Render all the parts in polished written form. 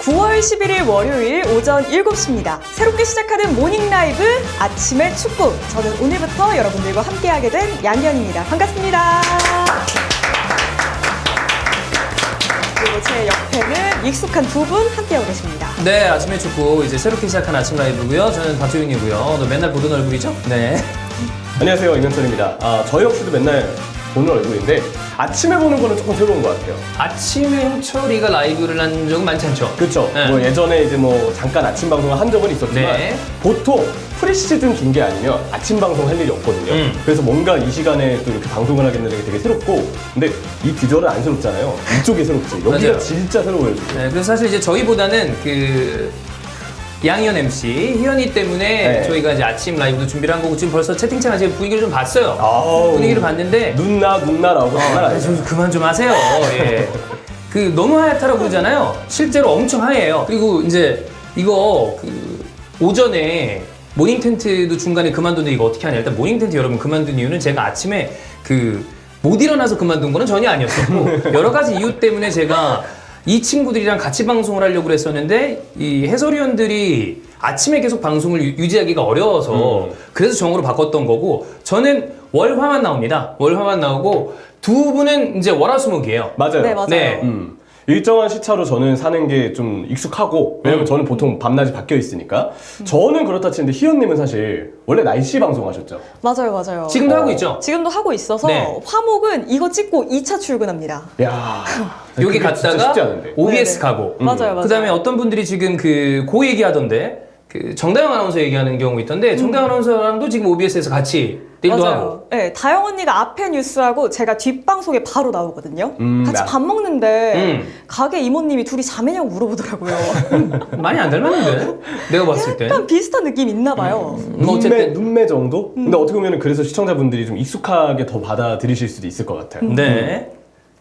(9월 11일) 월요일 오전 7시입니다. 새롭게 시작하는 모닝 라이브 아침의 축구. 저는 오늘부터 여러분들과 함께하게 된 양현입니다. 반갑습니다. 그리고 제 옆에는 익숙한 두 분 함께하고 계십니다. 네, 아침의 축구 이제 새롭게 시작한 아침 라이브고요. 저는 박주영이고요. 너 맨날 보던 얼굴이죠? 네. 안녕하세요, 임현철입니다. 저 역시도 맨날 보는 얼굴인데 아침에 보는 거는 조금 새로운 것 같아요. 아침에 형철이가 라이브를 한 적은 많지 않죠? 그렇죠. 네. 뭐 예전에 이제 뭐 잠깐 아침 방송을 한 적은 있었지만 네. 보통 프리시즌 중계 아니면 아침 방송 할 일이 없거든요. 그래서 뭔가 이 시간에 또 이렇게 방송을 하겠다는 게 되게 새롭고, 근데 이 비주얼은 안 새롭잖아요. 이쪽이 새롭지. 여기가 맞아요. 진짜 새로워요, 지금. 네, 그래서 사실 이제 저희보다는 양희연 MC, 희연이 때문에 네. 저희가 이제 아침 라이브도 준비를 한 거고, 지금 벌써 채팅창 아직 분위기를 좀 봤어요. 아우. 분위기를 봤는데 눈나라고 장난 아니죠. 좀 그만 좀 하세요. 예. 너무 하얗다라고 그러잖아요. 실제로 엄청 하얘요. 그리고 이제 이거 오전에 모닝 텐트도 중간에 그만뒀는데 이거 어떻게 하냐. 일단 모닝 텐트 여러분 그만둔 이유는 제가 아침에 못 일어나서 그만둔 거는 전혀 아니었었고 여러 가지 이유 때문에 제가 이 친구들이랑 같이 방송을 하려고 했었는데 이 해설위원들이 아침에 계속 방송을 유지하기가 어려워서 그래서 정으로 바꿨던 거고, 저는 월화만 나옵니다. 월화만 나오고 두 분은 이제 월화수목이에요. 맞아요. 네, 맞아요. 네. 일정한 시차로 저는 사는 게 좀 익숙하고, 왜냐면 저는 보통 밤낮이 바뀌어 있으니까. 저는 그렇다 치는데 희연님은 사실 원래 날씨 방송하셨죠? 맞아요. 지금도 하고 있죠? 지금도 하고 있어서 네. 화목은 이거 찍고 2차 출근합니다. 야, 여기 그게 진짜 갔다가 쉽지 않은데. OBS 네네. 가고 맞아요. 그 다음에 어떤 분들이 지금 고 얘기하던데 정다영 아나운서 얘기하는 경우 있던데 정다영 아나운서랑도 지금 OBS에서 같이 딜도 하고. 네, 다영 언니가 앞에 뉴스하고 제가 뒷방송에 바로 나오거든요. 같이 야. 밥 먹는데 가게 이모님이 둘이 자매냐고 물어보더라고요. 많이 안 닮았는데 내가 봤을 때. 약간 비슷한 느낌 있나 봐요. 뭐 어쨌든 눈매 정도? 근데 어떻게 보면 그래서 시청자분들이 좀 익숙하게 더 받아들이실 수도 있을 것 같아요. 네.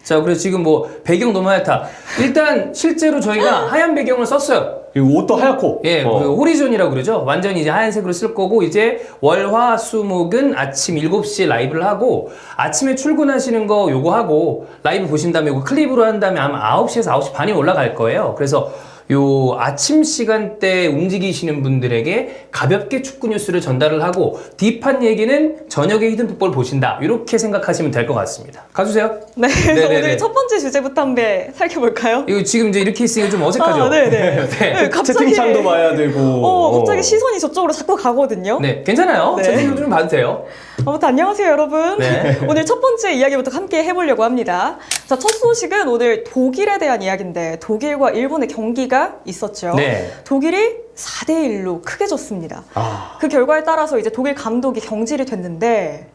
자, 그래서 지금 배경 너무 하얗다. 일단 실제로 저희가 하얀 배경을 썼어요. 그리고 옷도 하얗고. 예, 호리존이라고 그러죠. 완전히 이제 하얀색으로 쓸 거고, 이제 월화 수목은 아침 7시에 라이브를 하고, 아침에 출근하시는 거 요거 하고, 라이브 보신 다음에 요거 클립으로 한 다음에 아마 9시에서 9시 반이 올라갈 거예요. 그래서 요 아침 시간대 움직이시는 분들에게 가볍게 축구 뉴스를 전달을 하고, 딥한 얘기는 저녁에 히든 풋볼 보신다. 이렇게 생각하시면 될 것 같습니다. 가주세요. 네, 그래서 네네네. 오늘 첫 번째 주제부터 한번 살펴볼까요? 이거 지금 이제 이렇게 있으니까 좀 어색하죠? 네네. 네. 채팅창도 봐야 되고. 갑자기 시선이 저쪽으로 자꾸 가거든요. 네, 괜찮아요. 네. 채팅 좀 봐도 돼요. 아무튼 안녕하세요, 여러분. 네. 오늘 첫 번째 이야기부터 함께 해보려고 합니다. 자, 첫 소식은 오늘 독일에 대한 이야기인데, 독일과 일본의 경기가 있었죠. 네. 독일이 4대1로 크게 졌습니다. 아. 그 결과에 따라서 이제 독일 감독이 경질이 됐는데,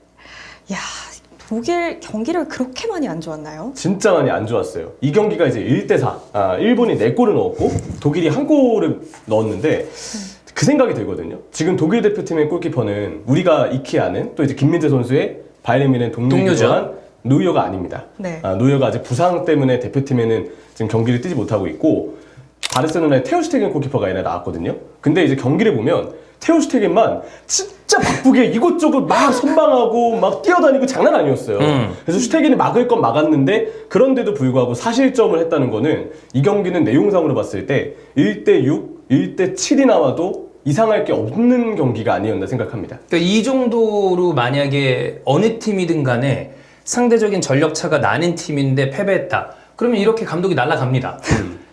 야, 독일 경기를 그렇게 많이 안 좋았나요? 진짜 많이 안 좋았어요. 이 경기가 이제 1대4. 일본이 4골을 넣었고, 독일이 1골을 넣었는데, 그 생각이 들거든요. 지금 독일 대표팀의 골키퍼는 우리가 익히 아는 또 이제 김민재 선수의 바이에른 뮌헨 동료이기도 노이어가 아닙니다. 네. 노이어가 아직 부상 때문에 대표팀에는 지금 경기를 뛰지 못하고 있고, 바르셀로나의 테오슈테겐 골키퍼가 이날 나왔거든요. 근데 이제 경기를 보면 테오슈테겐만 진짜 바쁘게 이곳저곳 막 선방하고 막 뛰어다니고 장난 아니었어요. 그래서 슈테겐이 막을 건 막았는데, 그런데도 불구하고 사실점을 했다는 거는 이 경기는 내용상으로 봤을 때 1대6, 1대7이 나와도 이상할 게 없는 경기가 아니었나 생각합니다. 그러니까 이 정도로 만약에 어느 팀이든 간에 상대적인 전력 차가 나는 팀인데 패배했다. 그러면 이렇게 감독이 날아갑니다.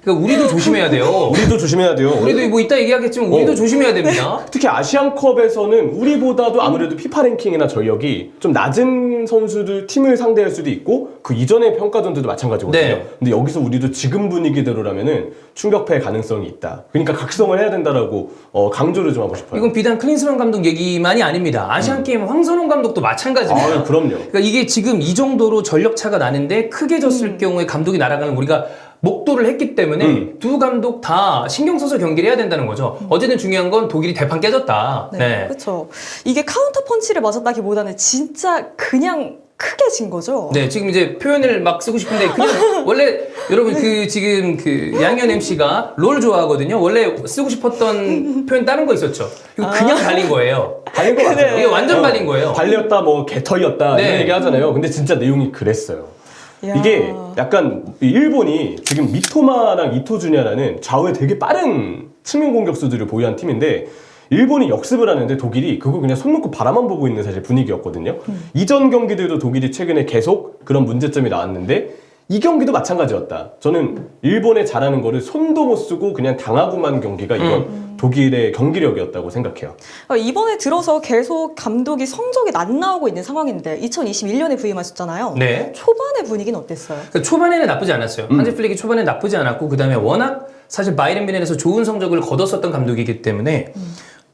그러니까 우리도 조심해야 돼요. 우리도 조심해야 돼요. 우리도 뭐 이따 얘기하겠지만 우리도 조심해야 됩니다. 특히 아시안컵에서는 우리보다도 아무래도 피파 랭킹이나 전력이 좀 낮은 선수들 팀을 상대할 수도 있고, 그 이전의 평가전들도 마찬가지거든요. 네. 근데 여기서 우리도 지금 분위기대로라면은 충격패 가능성이 있다. 그러니까 각성을 해야 된다라고 강조를 좀 하고 싶어요. 이건 비단 클린스만 감독 얘기만이 아닙니다. 아시안게임 황선홍 감독도 마찬가지입니다. 그럼요. 그러니까 이게 지금 이 정도로 전력 차가 나는데 크게 졌을 경우에 감독이 날아가는 우리가 목도를 했기 때문에 두 감독 다 신경 써서 경기를 해야 된다는 거죠. 어쨌든 중요한 건 독일이 대판 깨졌다. 네, 그렇죠. 이게 카운터 펀치를 맞았다기보다는 진짜 그냥 크게 진 거죠. 네, 지금 이제 표현을 막 쓰고 싶은데 그냥 원래 여러분 지금 양현 MC가 롤 좋아하거든요. 원래 쓰고 싶었던 표현 다른 거 있었죠. 이거 그냥 발린 거예요. 발린 거 맞아요. 이게 완전 발린 거예요. 발렸다 뭐 개털이었다 네. 이런 얘기 하잖아요. 근데 진짜 내용이 그랬어요. 야. 이게 약간 일본이 지금 미토마랑 이토주냐라는 좌우에 되게 빠른 측면 공격수들을 보유한 팀인데 일본이 역습을 하는데 독일이 그거 그냥 손 놓고 바라만 보고 있는 사실 분위기였거든요. 이전 경기들도 독일이 최근에 계속 그런 문제점이 나왔는데 이 경기도 마찬가지였다. 저는 일본에 잘하는 거를 손도 못 쓰고 그냥 당하고만 경기가 이건 독일의 경기력이었다고 생각해요. 이번에 들어서 계속 감독이 성적이 안 나오고 있는 상황인데 2021년에 부임하셨잖아요. 네. 초반의 분위기는 어땠어요? 그러니까 초반에는 나쁘지 않았어요. 한지 플릭이 초반에 나쁘지 않았고 그다음에 워낙 사실 바이에른 뮌헨에서 좋은 성적을 거뒀었던 감독이기 때문에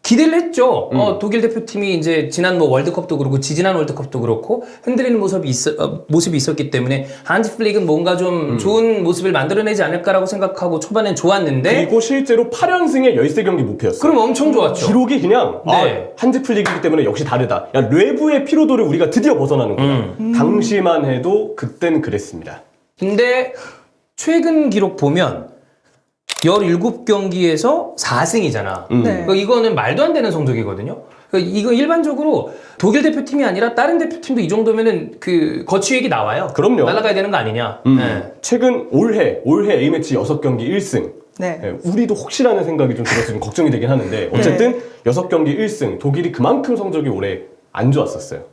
기대를 했죠. 독일 대표팀이 이제 지난 뭐 월드컵도 그렇고 지지난 월드컵도 그렇고 흔들리는 모습이 있었기 때문에 한지 플릭은 뭔가 좀 좋은 모습을 만들어내지 않을까라고 생각하고 초반엔 좋았는데 그리고 실제로 8연승에 13경기 무패였어요. 그럼 엄청 좋았죠. 기록이 그냥 네. 한지 플릭이기 때문에 역시 다르다. 야, 뇌부의 피로도를 우리가 드디어 벗어나는구나. 당시만 해도 그땐 그랬습니다. 근데 최근 기록 보면 17경기에서 4승이잖아. 네. 그러니까 이거는 말도 안 되는 성적이거든요. 그러니까 이거 일반적으로 독일 대표팀이 아니라 다른 대표팀도 이 정도면은 그 거취액이 나와요. 그럼요. 날아가야 되는 거 아니냐. 네. 최근 올해 A매치 6경기 1승. 네. 예, 우리도 혹시라는 생각이 좀 들어서 좀 걱정이 되긴 하는데 어쨌든 6경기 1승. 독일이 그만큼 성적이 올해 안 좋았었어요.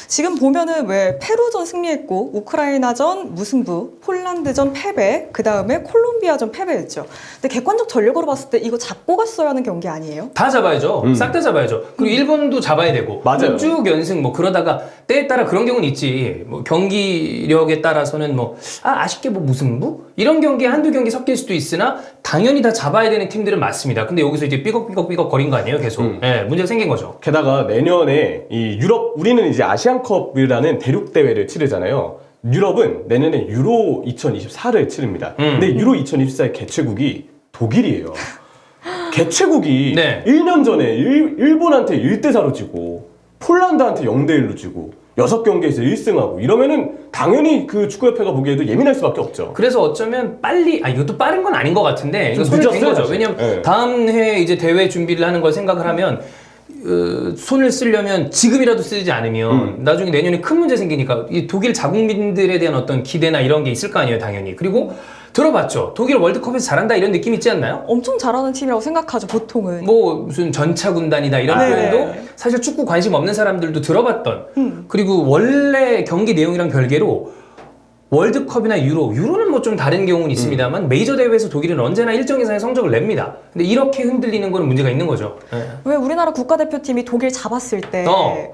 지금 보면은 왜 페루전 승리했고 우크라이나전 무승부, 폴란드전 패배, 그 다음에 콜롬비아전 패배했죠. 근데 객관적 전력으로 봤을 때 이거 잡고 갔어야 하는 경기 아니에요? 다 잡아야죠. 싹 다 잡아야죠. 그리고 일본도 잡아야 되고. 맞아요. 쭉 연승 뭐 그러다가 때에 따라 그런 경우는 있지. 뭐 경기력에 따라서는 뭐 아쉽게 뭐 무승부? 이런 경기에 한두 경기 섞일 수도 있으나 당연히 다 잡아야 되는 팀들은 맞습니다. 근데 여기서 이제 삐걱삐걱 거린 거 아니에요, 계속. 네, 문제가 생긴 거죠. 게다가 내년에 이 유럽, 우리는 이제 아시안컵이라는 대륙 대회를 치르잖아요. 유럽은 내년에 유로 2024를 치릅니다. 근데 유로 2024의 개최국이 독일이에요. 개최국이 네. 1년 전에 일본한테 1대4로 지고 폴란드한테 0대1로 지고 6경기에서 1승하고 이러면은 당연히 그 축구협회가 보기에도 예민할 수밖에 없죠. 그래서 어쩌면 빨리, 이것도 빠른 건 아닌 것 같은데, 이거 좀 손을 댄 늦었어요, 거죠. 사실. 왜냐면 네. 다음 해 이제 대회 준비를 하는 걸 생각을 하면, 손을 쓰려면 지금이라도 쓰지 않으면 나중에 내년에 큰 문제 생기니까 이 독일 자국민들에 대한 어떤 기대나 이런 게 있을 거 아니에요, 당연히. 그리고 들어봤죠. 독일 월드컵에서 잘한다 이런 느낌 있지 않나요? 엄청 잘하는 팀이라고 생각하죠, 보통은. 뭐 무슨 전차 군단이다 이런 네. 표현도 사실 축구 관심 없는 사람들도 들어봤던 그리고 원래 경기 내용이랑 별개로 월드컵이나 유로는 뭐 좀 다른 경우는 있습니다만 메이저 대회에서 독일은 언제나 일정 이상의 성적을 냅니다. 근데 이렇게 흔들리는 거는 문제가 있는 거죠. 네. 왜 우리나라 국가대표팀이 독일 잡았을 때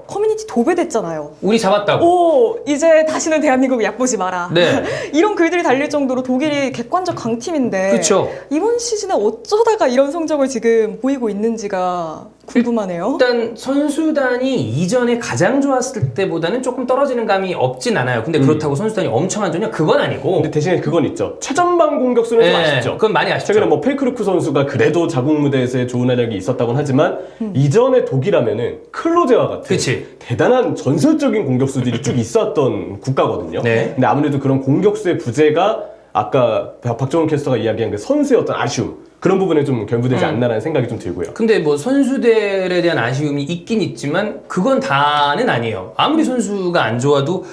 커뮤니티 도배됐잖아요. 우리 잡았다고. 오, 이제 다시는 대한민국 얕보지 마라. 네. 이런 글들이 달릴 정도로 독일이 객관적 강팀인데 그쵸. 이번 시즌에 어쩌다가 이런 성적을 지금 보이고 있는지가 궁금하네요. 일단 선수단이 이전에 가장 좋았을 때보다는 조금 떨어지는 감이 없진 않아요. 근데 그렇다고 선수단이 엄청 안 좋냐? 그건 아니고. 근데 대신에 그건 있죠. 최전방 공격수는 좀 아쉽죠. 그건 많이 아쉽죠. 최근에 뭐 펠크루크 선수가 그래도 자국 무대에서의 좋은 활약이 있었다곤 하지만 이전에 독일하면은 클로제와 같은 그치. 대단한 전설적인 공격수들이 쭉 있었던 국가거든요. 네. 근데 아무래도 그런 공격수의 부재가 아까 박정훈 캐스터가 이야기한 그 선수의 어떤 아쉬움 그런 부분에 좀 결부되지 않나라는 생각이 좀 들고요. 근데 뭐 선수들에 대한 아쉬움이 있긴 있지만 그건 다는 아니에요. 아무리 선수가 안 좋아도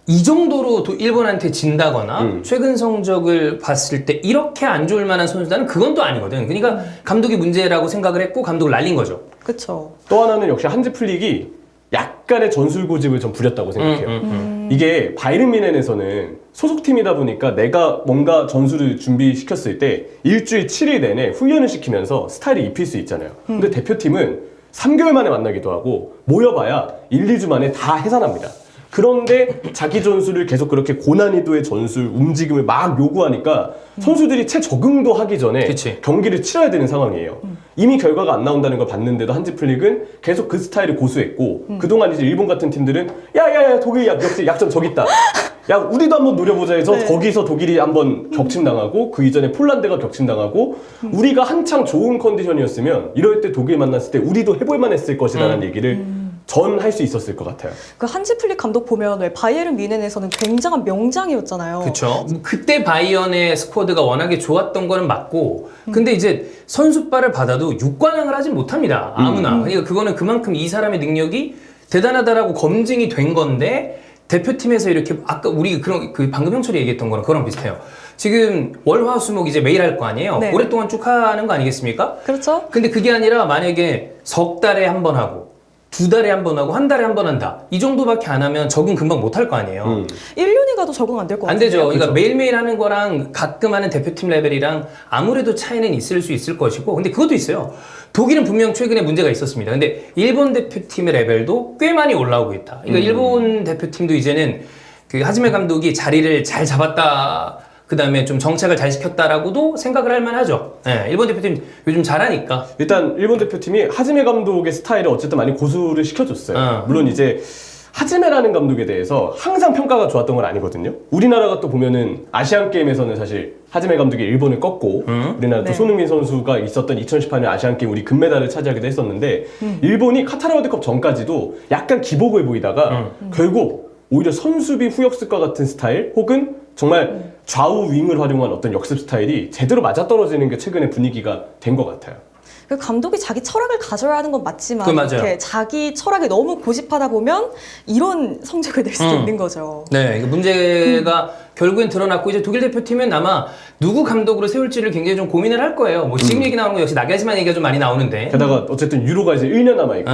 이 정도로 일본한테 진다거나 최근 성적을 봤을 때 이렇게 안 좋을 만한 선수단은 그건 또 아니거든. 그러니까 감독이 문제라고 생각을 했고 감독을 날린 거죠. 그렇죠. 또 하나는 역시 한지 플릭이 약간의 전술 고집을 좀 부렸다고 생각해요. 이게 바이에른 뮌헨에서는 소속팀이다 보니까 내가 뭔가 전술을 준비시켰을 때 일주일 7일 내내 훈련을 시키면서 스타일을 입힐 수 있잖아요. 근데 대표팀은 3개월 만에 만나기도 하고 모여봐야 1, 2주 만에 다 해산합니다. 그런데 자기 전술을 계속 그렇게 고난이도의 전술, 움직임을 막 요구하니까 선수들이 채적응도 하기 전에 그치. 경기를 치러야 되는 상황이에요. 이미 결과가 안 나온다는 걸 봤는데도 한지 플릭은 계속 그 스타일을 고수했고 그동안 이제 일본 같은 팀들은 야야야 독일 역시 약점 저기 있다. 야 우리도 한번 노려보자 해서 네. 거기서 독일이 한번 격침당하고 그 이전에 폴란드가 격침당하고 우리가 한창 좋은 컨디션이었으면 이럴 때 독일 만났을 때 우리도 해볼만 했을 것이라는 얘기를 전 할 수 있었을 것 같아요. 그 한지 플릭 감독 보면 왜 바이에른 뮌헨에서는 굉장한 명장이었잖아요. 그렇죠. 그때 바이언의 스쿼드가 워낙에 좋았던 거는 맞고, 근데 이제 선수발을 받아도 육관왕을 하진 못합니다. 아무나. 그러니까 그거는 그만큼 이 사람의 능력이 대단하다라고 검증이 된 건데, 대표팀에서 이렇게 아까 우리 그런 그 방금 형철이 얘기했던 거랑 그거랑 비슷해요. 지금 월화수목 이제 매일 할 거 아니에요. 네. 오랫동안 쭉 하는 거 아니겠습니까? 그렇죠. 근데 그게 아니라 만약에 석 달에 한 번 하고 2달에 한 번 하고 한 달에 한 번 한다. 이 정도밖에 안 하면 적응 금방 못 할 거 아니에요. 1년이 가도 적응 안 될 것 같아요. 안 되죠. 그러니까 그렇죠. 매일매일 하는 거랑 가끔 하는 대표팀 레벨이랑 아무래도 차이는 있을 수 있을 것이고, 근데 그것도 있어요. 독일은 분명 최근에 문제가 있었습니다. 근데 일본 대표팀의 레벨도 꽤 많이 올라오고 있다. 그러니까 일본 대표팀도 이제는 그 하지메 감독이 자리를 잘 잡았다. 그 다음에 좀 정착을 잘 시켰다라고도 생각을 할 만하죠. 네, 일본 대표팀 요즘 잘하니까. 일단 일본 대표팀이 하지메 감독의 스타일을 어쨌든 많이 고수를 시켜줬어요. 물론 이제 하지메라는 감독에 대해서 항상 평가가 좋았던 건 아니거든요. 우리나라가 또 보면은 아시안 게임에서는 사실 하지메 감독이 일본을 꺾고 우리나라 또 네. 손흥민 선수가 있었던 2018년 아시안 게임 우리 금메달을 차지하기도 했었는데 일본이 카타르 월드컵 전까지도 약간 기복을 보이다가 결국 오히려 선수비 후역습과 같은 스타일 혹은 정말 좌우 윙을 활용한 어떤 역습 스타일이 제대로 맞아떨어지는 게 최근에 분위기가 된 것 같아요. 그 감독이 자기 철학을 가져야 하는 건 맞지만 그건 맞아요. 이렇게 자기 철학에 너무 고집하다 보면 이런 성적을 낼 수도 있는 거죠. 네, 문제가 결국엔 드러났고, 이제 독일 대표팀은 아마 누구 감독으로 세울지를 굉장히 좀 고민을 할 거예요. 뭐 지금 얘기 나오는 거 역시 나겔스만 얘기가 좀 많이 나오는데. 게다가 어쨌든 유로가 이제 1년 남아있고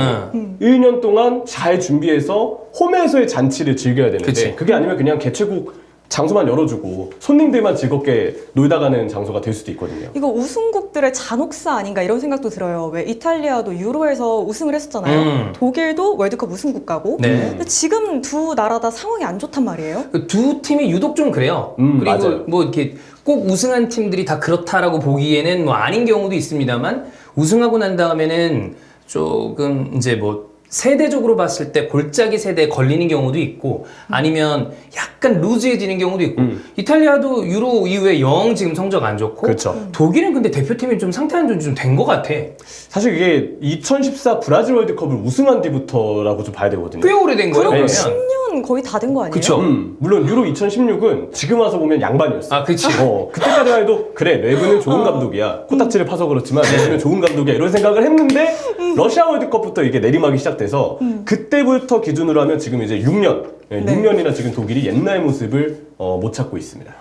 1년 동안 잘 준비해서 홈에서의 잔치를 즐겨야 되는데 그치. 그게 아니면 그냥 개최국 장소만 열어주고 손님들만 즐겁게 놀다 가는 장소가 될 수도 있거든요. 이거 우승국들의 잔혹사 아닌가 이런 생각도 들어요. 왜 이탈리아도 유로에서 우승을 했었잖아요. 독일도 월드컵 우승 국가고. 네. 근데 지금 두 나라 다 상황이 안 좋단 말이에요. 그 두 팀이 유독 좀 그래요. 그리고 맞아요. 뭐 이렇게 꼭 우승한 팀들이 다 그렇다라고 보기에는 뭐 아닌 경우도 있습니다만, 우승하고 난 다음에는 조금 이제 뭐 세대적으로 봤을 때 골짜기 세대에 걸리는 경우도 있고, 아니면 약간 루즈해지는 경우도 있고, 이탈리아도 유로 이후에 영 지금 성적 안 좋고, 그렇죠. 독일은 근데 대표팀이 좀 상태 안 좋은 좀 된 것 같아. 사실 이게 2014 브라질 월드컵을 우승한 뒤부터라고 좀 봐야 되거든요. 꽤 오래된 거예요. 그러면 네. 그러면. 10년 거의 다 된 거 아니에요? 그쵸. 물론 유로 2016은 지금 와서 보면 양반이었어. 아, 그치. 그때까지만 해도 그래 레브는 좋은 감독이야. 코딱지를 파서 그렇지만 레브는 좋은 감독이야. 이런 생각을 했는데 러시아 월드컵부터 이게 내리막이 시작돼서 그때부터 기준으로 하면 지금 이제 6년, 네. 6년이나 지금 독일이 옛날 모습을 못 찾고 있습니다.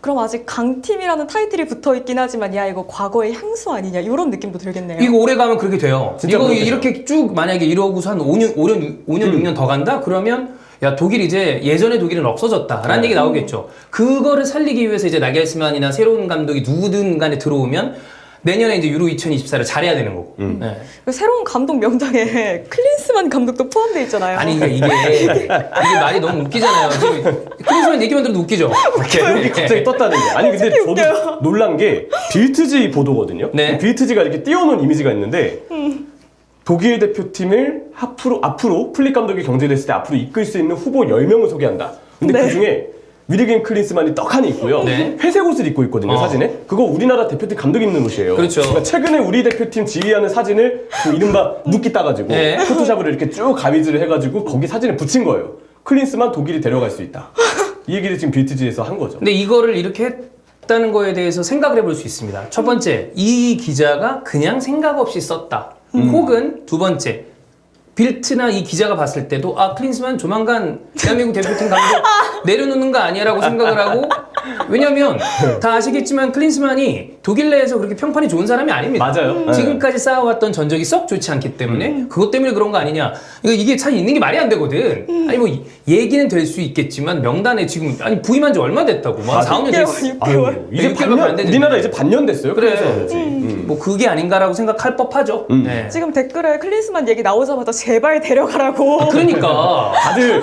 그럼 아직 강팀이라는 타이틀이 붙어 있긴 하지만 야 이거 과거의 향수 아니냐 이런 느낌도 들겠네요. 이거 오래 가면 그렇게 돼요. 진짜 이거 그렇게 이렇게 쭉 만약에 이러고서 한 5년, 6년 더 간다? 그러면 야, 독일 이제 예전의 독일은 없어졌다라는 얘기 나오겠죠. 그거를 살리기 위해서 이제 나겔스만이나 새로운 감독이 누구든 간에 들어오면 내년에 이제 유로 2024를 잘해야 되는 거고. 네. 그 새로운 감독 명단에 클린스만 감독도 포함되어 있잖아요. 아니, 그러니까 이게 말이 너무 웃기잖아요. 지금 클린스만 얘기만 들어도 웃기죠. 여기 갑자기 떴다는 게 아니 근데 저도 웃겨요. 놀란 게 빌트지 보도거든요. 네. 빌트지가 이렇게 띄워놓은 이미지가 있는데 독일 대표팀을 앞으로 플릭 감독이 경질됐을 때 앞으로 이끌 수 있는 후보 10명을 소개한다. 근데 네. 그 중에 위르겐 클린스만이 떡하니 있고요. 네. 회색 옷을 입고 있거든요, 사진에. 그거 우리나라 대표팀 감독 입는 옷이에요. 그렇죠. 그러니까 최근에 우리 대표팀 지휘하는 사진을 그 이른바 눕기 따가지고 네. 포토샵으로 이렇게 쭉 가위질을 해가지고 거기 사진을 붙인 거예요. 클린스만 독일이 데려갈 수 있다. 이 얘기를 지금 빌트지에서 한 거죠. 근데 이거를 이렇게 했다는 거에 대해서 생각을 해볼 수 있습니다. 첫 번째, 이 기자가 그냥 생각 없이 썼다. 혹은 두 번째, 빌트나 이 기자가 봤을 때도 아 클린스만 조만간 대한민국 대표팀 감독 내려놓는 거 아니야라고 생각을 하고, 왜냐면 다 아시겠지만 클린스만이 독일 내에서 그렇게 평판이 좋은 사람이 아닙니다. 맞아요. 지금까지 쌓아왔던 전적이 썩 좋지 않기 때문에 그것 때문에 그런 거 아니냐. 이게 참 있는 게 말이 안 되거든. 아니 뭐 얘기는 될 수 있겠지만 명단에 지금 아니 부임한 지 얼마 됐다고. 뭐 한 4, 5년 됐어. 6개월. 아유, 이제 6개월밖에 안 반년, 되는데. 우리나라 이제 반년 됐어요. 그래. 그래서 그렇지. 뭐 그게 아닌가라고 생각할 법하죠. 네. 지금 댓글에 클린스만 얘기 나오자마자 제발 데려가라고. 그러니까 다들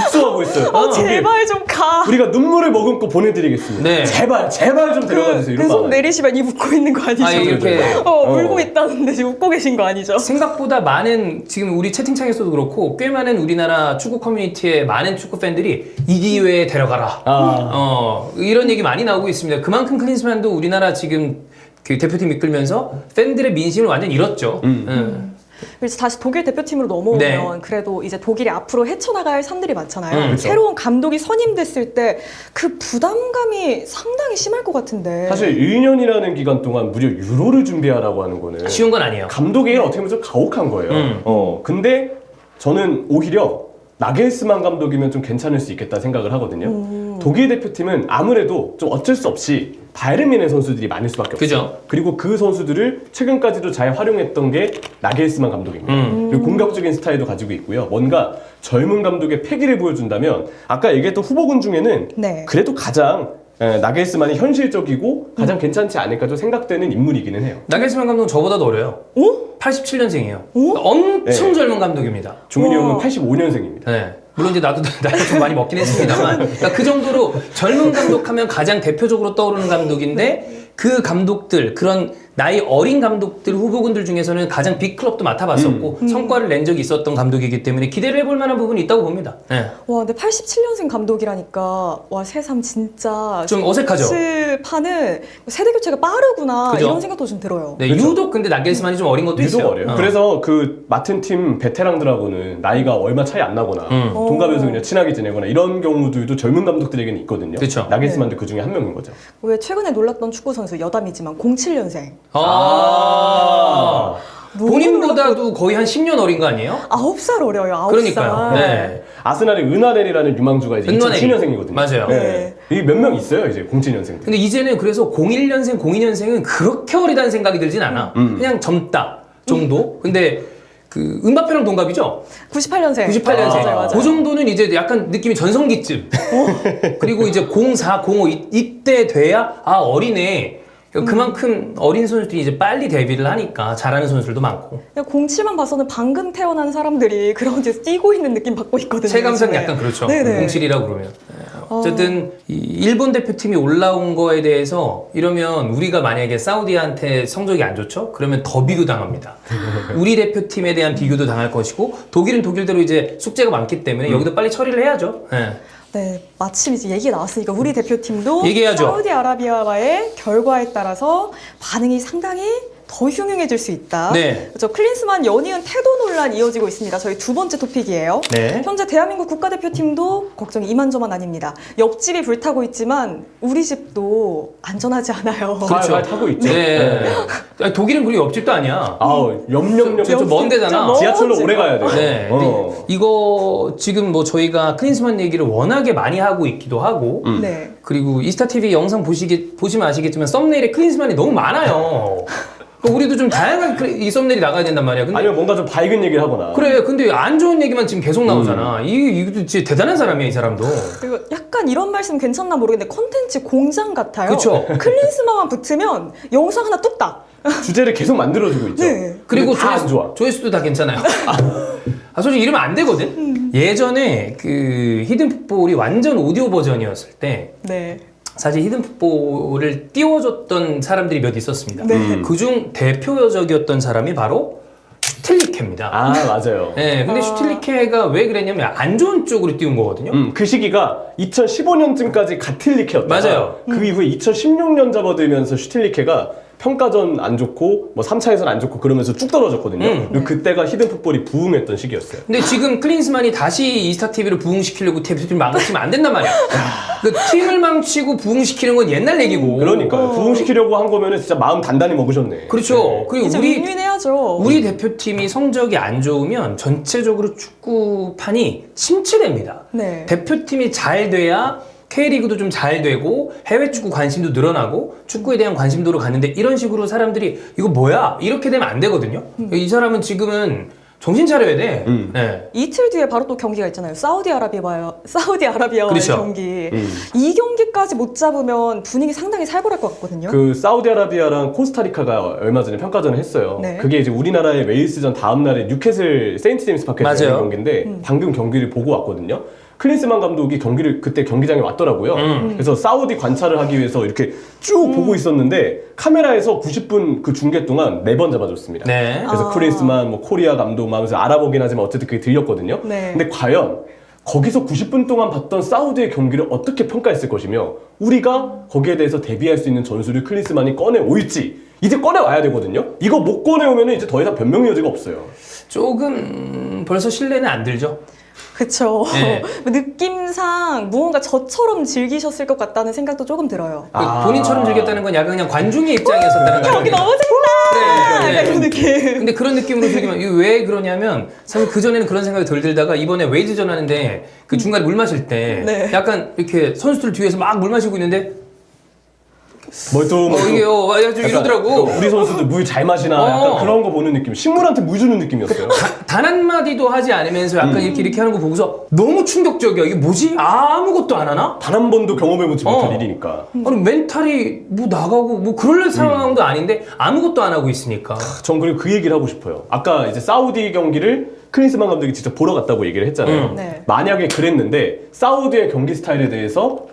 읍소하고 있어요. 제발 좀 가. 우리가 눈물을 머금고 보내드리겠습니다. 네. 제발 좀 데려가 주세요. 이런 그손 마음. 내리시면 입 웃고 있는 거 아니죠? 아, 이렇게. 울고 있다는데 지금 웃고 계신 거 아니죠? 생각보다 많은 지금 우리 채팅창에서도 그렇고 꽤 많은 우리나라 축구 커뮤니티의 많은 축구 팬들이 이 기회에 데려가라. 이런 얘기 많이 나오고 있습니다. 그만큼 클린스만도 우리나라 지금 그 대표팀 이끌면서 팬들의 민심을 완전 잃었죠. 그래서 다시 독일 대표팀으로 넘어오면 네. 그래도 이제 독일이 앞으로 헤쳐나갈 산들이 많잖아요. 그렇죠. 새로운 감독이 선임됐을 때 그 부담감이 상당히 심할 것 같은데. 사실 1년이라는 기간 동안 무려 유로를 준비하라고 하는 거는 쉬운 건 아니에요. 감독에게 어떻게 보면 좀 가혹한 거예요. 근데 저는 오히려 나겔스만 감독이면 좀 괜찮을 수 있겠다 생각을 하거든요. 독일 대표팀은 아무래도 좀 어쩔 수 없이 바이에른 선수들이 많을 수밖에 없어요. 그죠. 그리고 그 선수들을 최근까지도 잘 활용했던 게 나겔스만 감독입니다. 그리고 공격적인 스타일도 가지고 있고요. 뭔가 젊은 감독의 패기를 보여준다면 아까 얘기했던 후보군 중에는 네. 그래도 가장 나겔스만이 현실적이고 가장 괜찮지 않을까 좀 생각되는 인물이기는 해요. 나겔스만 감독은 저보다도 어려요. 오? 87년생이에요. 엄청 네. 젊은 감독입니다. 종민이 우와. 형은 85년생입니다. 네. 물론 이제 나도 나이가 좀 많이 먹긴 했습니다만, 그러니까 그 정도로 젊은 감독하면 가장 대표적으로 떠오르는 감독인데, 그 감독들, 그런 나이 어린 감독들 후보군들 중에서는 가장 빅클럽도 맡아봤었고 성과를 낸 적이 있었던 감독이기 때문에 기대를 해볼 만한 부분이 있다고 봅니다. 네. 와, 근데 87년생 감독이라니까 와 새삼 진짜 좀 어색하죠? 판은 세대 교체가 빠르구나 그죠? 이런 생각도 좀 들어요. 네, 그렇죠. 유독 근데 나겔스만이 좀 어린 것도 유독 있어요. 어려요. 그래서 그 맡은 팀 베테랑들하고는 나이가 얼마 차이 안 나거나 동갑에서 그냥 친하게 지내거나 이런 경우들도 젊은 감독들에게는 있거든요. 그쵸. 나겔스만도 그 중에 한 명인 거죠. 왜 최근에 놀랐던 축구 선수 여담이지만 07년생 아. 너무 본인보다도 거의 한 10년 어린 거 아니에요? 9살 어려요. 9살. 그러니까요. 네. 아스날의 은하넬이라는 유망주가 이제 은하넬. 2007년생이거든요. 맞아요. 네. 이게 몇 명 있어요, 이제 07년생들. 근데 이제는 그래서 01년생, 02년생은 그렇게 어리다는 생각이 들진 않아. 그냥 젊다 정도? 근데 그 은바페랑 동갑이죠? 98년생. 98년생. 맞아요, 맞아요. 그 정도는 이제 약간 느낌이 전성기쯤. 그리고 이제 04, 05 이때 돼야 아 어리네. 그만큼 어린 선수들이 이제 빨리 데뷔를 하니까 잘하는 선수들도 많고. 07만 봐서는 방금 태어난 사람들이 그라운드에서 뛰고 있는 느낌 받고 있거든요. 체감상 요즘에. 약간 그렇죠. 네네. 07이라고 그러면. 어쨌든 이 일본 대표팀이 올라온 거에 대해서 이러면 우리가 만약에 사우디한테 성적이 안 좋죠? 그러면 더 비교당합니다. 우리 대표팀에 대한 비교도 당할 것이고 독일은 독일대로 이제 숙제가 많기 때문에 여기도 빨리 처리를 해야죠. 네. 네, 마침 이제 얘기가 나왔으니까 우리 대표팀도 얘기해야죠. 사우디아라비아와의 결과에 따라서 반응이 상당히 더 흉흉해질 수 있다. 네. 그렇죠. 클린스만 연이은 태도 논란 이어지고 있습니다. 저희 두 번째 토픽이에요. 네. 현재 대한민국 국가대표팀도 걱정이 이만저만 아닙니다. 옆집이 불타고 있지만 우리 집도 안전하지 않아요. 그렇죠. 말 타고 있죠. 네. 아니, 독일은 그리고 옆집도 아니야. 아우, 염염염. 좀 먼 데잖아. 지하철로 오래 가야 돼요. 네. 근데 이거 지금 뭐 저희가 클린스만 얘기를 워낙에 많이 하고 있기도 하고 네. 그리고 이스타TV 영상 보시면 아시겠지만 썸네일에 클린스만이 너무 많아요. 그러니까 우리도 좀 다양한 이 썸네일이 나가야 된단 말이야. 근데 아니면 뭔가 좀 밝은 얘기를 하거나. 그래, 근데 안 좋은 얘기만 지금 계속 나오잖아. 이것도 진짜 대단한 사람이야, 이 사람도. 그리고 약간 이런 말씀 괜찮나 모르겠는데 컨텐츠 공장 같아요. 그쵸. 클린스만만 붙으면 영상 하나 뚝딱. 주제를 계속 만들어주고 있죠. 네. 그리고 근데 다안 좋아. 조회수도 다 괜찮아요. 솔직히 이러면 안 되거든? 예전에 그 히든풋볼이 완전 오디오 버전이었을 때 네. 사실 히든풋볼을 띄워줬던 사람들이 몇 있었습니다. 네. 그중 대표적이었던 사람이 바로 슈틸리케입니다. 아, 맞아요. 네, 근데 슈틸리케가 왜 그랬냐면 안 좋은 쪽으로 띄운 거거든요. 그 시기가 2015년쯤까지 가틸리케였다가 맞아요. 그 이후에 2016년 접어들면서 슈틸리케가 평가전 안 좋고 뭐 3차에서는 안 좋고 그러면서 쭉 떨어졌거든요. 그리고 그때가 히든풋볼이 부흥했던 시기였어요. 근데 지금 클린스만이 다시 이스타TV를 부흥시키려고 대표팀을 망치면 안 된단 말이야. 그 팀을 망치고 부흥시키는 건 옛날 얘기고. 그러니까요. 부흥시키려고 한 거면은 진짜 마음 단단히 먹으셨네. 그렇죠. 그리고 이제 윈윈해야죠. 우리 대표팀이 성적이 안 좋으면 전체적으로 축구판이 침체됩니다. 네. 대표팀이 잘 돼야 K리그도 좀 잘 되고 해외 축구 관심도 늘어나고 축구에 대한 관심도로 가는데 이런 식으로 사람들이 이거 뭐야? 이렇게 되면 안 되거든요. 이 사람은 지금은 정신 차려야 돼. 네. 이틀 뒤에 바로 또 경기가 있잖아요. 사우디아라비아와의 그렇죠. 경기. 이 경기까지 못 잡으면 분위기 상당히 살벌할 것 같거든요. 그 사우디아라비아랑 코스타리카가 얼마 전에 평가전을 했어요. 네. 그게 이제 우리나라의 웨일스전 다음 날에 뉴캐슬 세인트 제임스 파크에서 맞아요. 열린 경기인데 방금 경기를 보고 왔거든요. 클린스만 감독이 경기를 그때 경기장에 왔더라고요. 그래서 사우디 관찰을 하기 위해서 이렇게 쭉 보고 있었는데 카메라에서 90분 그 중계 동안 4번 잡아줬습니다. 네. 그래서 클린스만, 뭐 코리아 감독 하면서 알아보긴 하지만 어쨌든 그게 들렸거든요. 네. 근데 과연 거기서 90분 동안 봤던 사우디의 경기를 어떻게 평가했을 것이며 우리가 거기에 대해서 대비할 수 있는 전술을 클린스만이 꺼내올지 이제 꺼내와야 되거든요. 이거 못 꺼내오면 이제 더 이상 변명 여지가 없어요. 조금 벌써 신뢰는 안 들죠. 그쵸. 네. 느낌상 무언가 저처럼 즐기셨을 것 같다는 생각도 조금 들어요. 아. 본인처럼 즐겼다는 건 약간 그냥 관중의 입장이었었다는 거예요. 경기 너무 재밌다! 네, 네. 약간 이런 느낌. 근데 그런 느낌으로 즐기면 이게 왜 그러냐면 사실 그 전에는 그런 생각이 덜 들다가 이번에 웨이즈전 하는데 그 중간에 물 마실 때 네. 약간 이렇게 선수들 뒤에서 막 물 마시고 있는데 이게 좀 이러더라고. 우리 선수들 물 잘 마시나 약간 그런 거 보는 느낌. 식물한테 물 주는 느낌이었어요. 단 한마디도 하지 않으면서 약간 이렇게 하는 거 보고서 너무 충격적이야. 이게 뭐지? 아무것도 안 하나? 단 한 번도 경험해보지 못한 일이니까. 아니 멘탈이 뭐 나가고 뭐 그럴 상황도 아닌데 아무것도 안 하고 있으니까. 전 그리고 그 얘기를 하고 싶어요. 아까 이제 사우디 경기를 클린스만 감독이 직접 보러 갔다고 얘기를 했잖아요. 네. 만약에 그랬는데 사우디의 경기 스타일에 대해서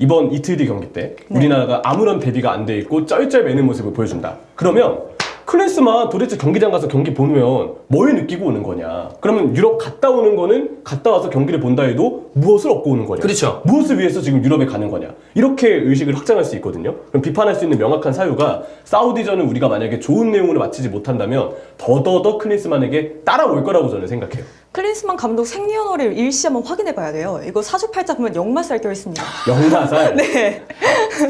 이번 이틀 뒤 경기 때 우리나라가 아무런 대비가 안 돼 있고 쩔쩔매는 모습을 보여준다. 그러면 클린스만 도대체 경기장 가서 경기 보면 뭘 느끼고 오는 거냐? 그러면 유럽 갔다 오는 거는 갔다 와서 경기를 본다 해도 무엇을 얻고 오는 거냐? 그렇죠. 무엇을 위해서 지금 유럽에 가는 거냐? 이렇게 의식을 확장할 수 있거든요. 그럼 비판할 수 있는 명확한 사유가 사우디전을 우리가 만약에 좋은 내용으로 마치지 못한다면 더더더 클린스만에게 따라올 거라고 저는 생각해요. 클린스만 감독 생년월일 일시 한번 확인해 봐야 돼요. 이거 사주팔자 보면 역마살 껴있습니다. 역마살. 네.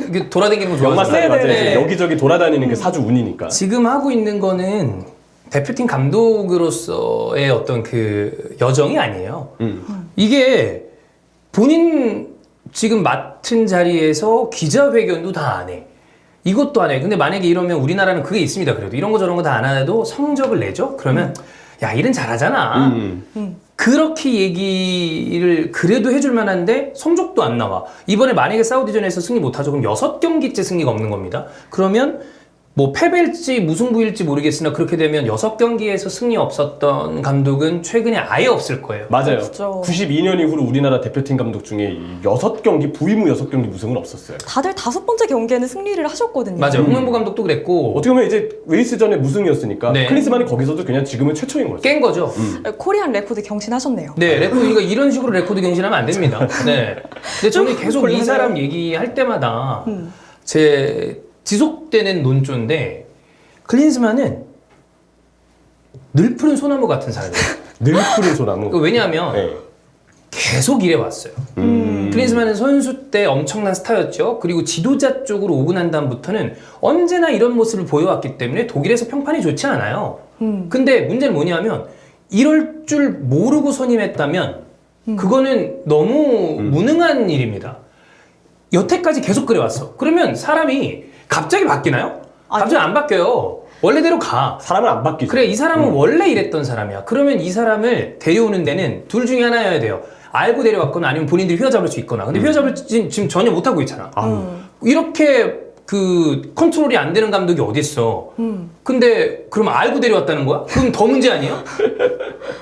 이게 돌아다니는 거 좋아하잖아요. 역마살 맞아요. 네. 여기저기 돌아다니는 게 사주 운이니까. 지금 하고 있는 거는 대표팀 감독으로서의 어떤 그 여정이 아니에요. 이게 본인 지금 맡은 자리에서 기자회견도 다 안 해. 이것도 안 해. 근데 만약에 이러면 우리나라는 그게 있습니다. 그래도 이런 거 저런 거 다 안 해도 성적을 내죠? 그러면 야, 일은 잘하잖아. 그렇게 얘기를 그래도 해줄 만한데 성적도 안 나와. 이번에 만약에 사우디전에서 승리 못하죠. 그럼 6경기째 승리가 없는 겁니다. 그러면 뭐 패배일지 무승부일지 모르겠으나 그렇게 되면 6경기에서 승리 없었던 감독은 최근에 아예 없을 거예요. 맞아요. 그렇죠. 92년 이후로 우리나라 대표팀 감독 중에 6경기, 부임 후 6경기 무승은 없었어요. 다들 5번째 경기에는 승리를 하셨거든요. 맞아요. 홍명보 감독도 그랬고 어떻게 보면 이제 웨이스전에 무승이었으니까 네. 클린스만이 거기서도 그냥 지금은 최초인 거죠. 깬 거죠. 코리안 레코드 경신하셨네요. 네, 그러니까 이런 식으로 레코드 갱신하면 안 됩니다. 네. 근데 저는 계속 이 곤란해요. 사람 얘기할 때마다 제 지속되는 논조인데 클린스만은 늘 푸른 소나무 같은 사람이에요. 늘 푸른 소나무. 왜냐하면 네. 계속 일해왔어요. 클린스만은 선수 때 엄청난 스타였죠. 그리고 지도자 쪽으로 오고 난 다음부터는 언제나 이런 모습을 보여왔기 때문에 독일에서 평판이 좋지 않아요. 근데 문제는 뭐냐면 이럴 줄 모르고 선임했다면 그거는 너무 무능한 일입니다. 여태까지 계속 그래왔어. 그러면 사람이 갑자기 바뀌나요? 갑자기 안 바뀌어요. 원래대로 가. 사람은 안 바뀌죠. 그래, 이 사람은 원래 이랬던 사람이야. 그러면 이 사람을 데려오는 데는 둘 중에 하나여야 돼요. 알고 데려왔거나 아니면 본인들이 휘어잡을 수 있거나. 근데 휘어잡을 지금 전혀 못하고 있잖아. 이렇게 그 컨트롤이 안 되는 감독이 어딨어. 근데 그럼 알고 데려왔다는 거야? 그럼 더 문제 아니에요?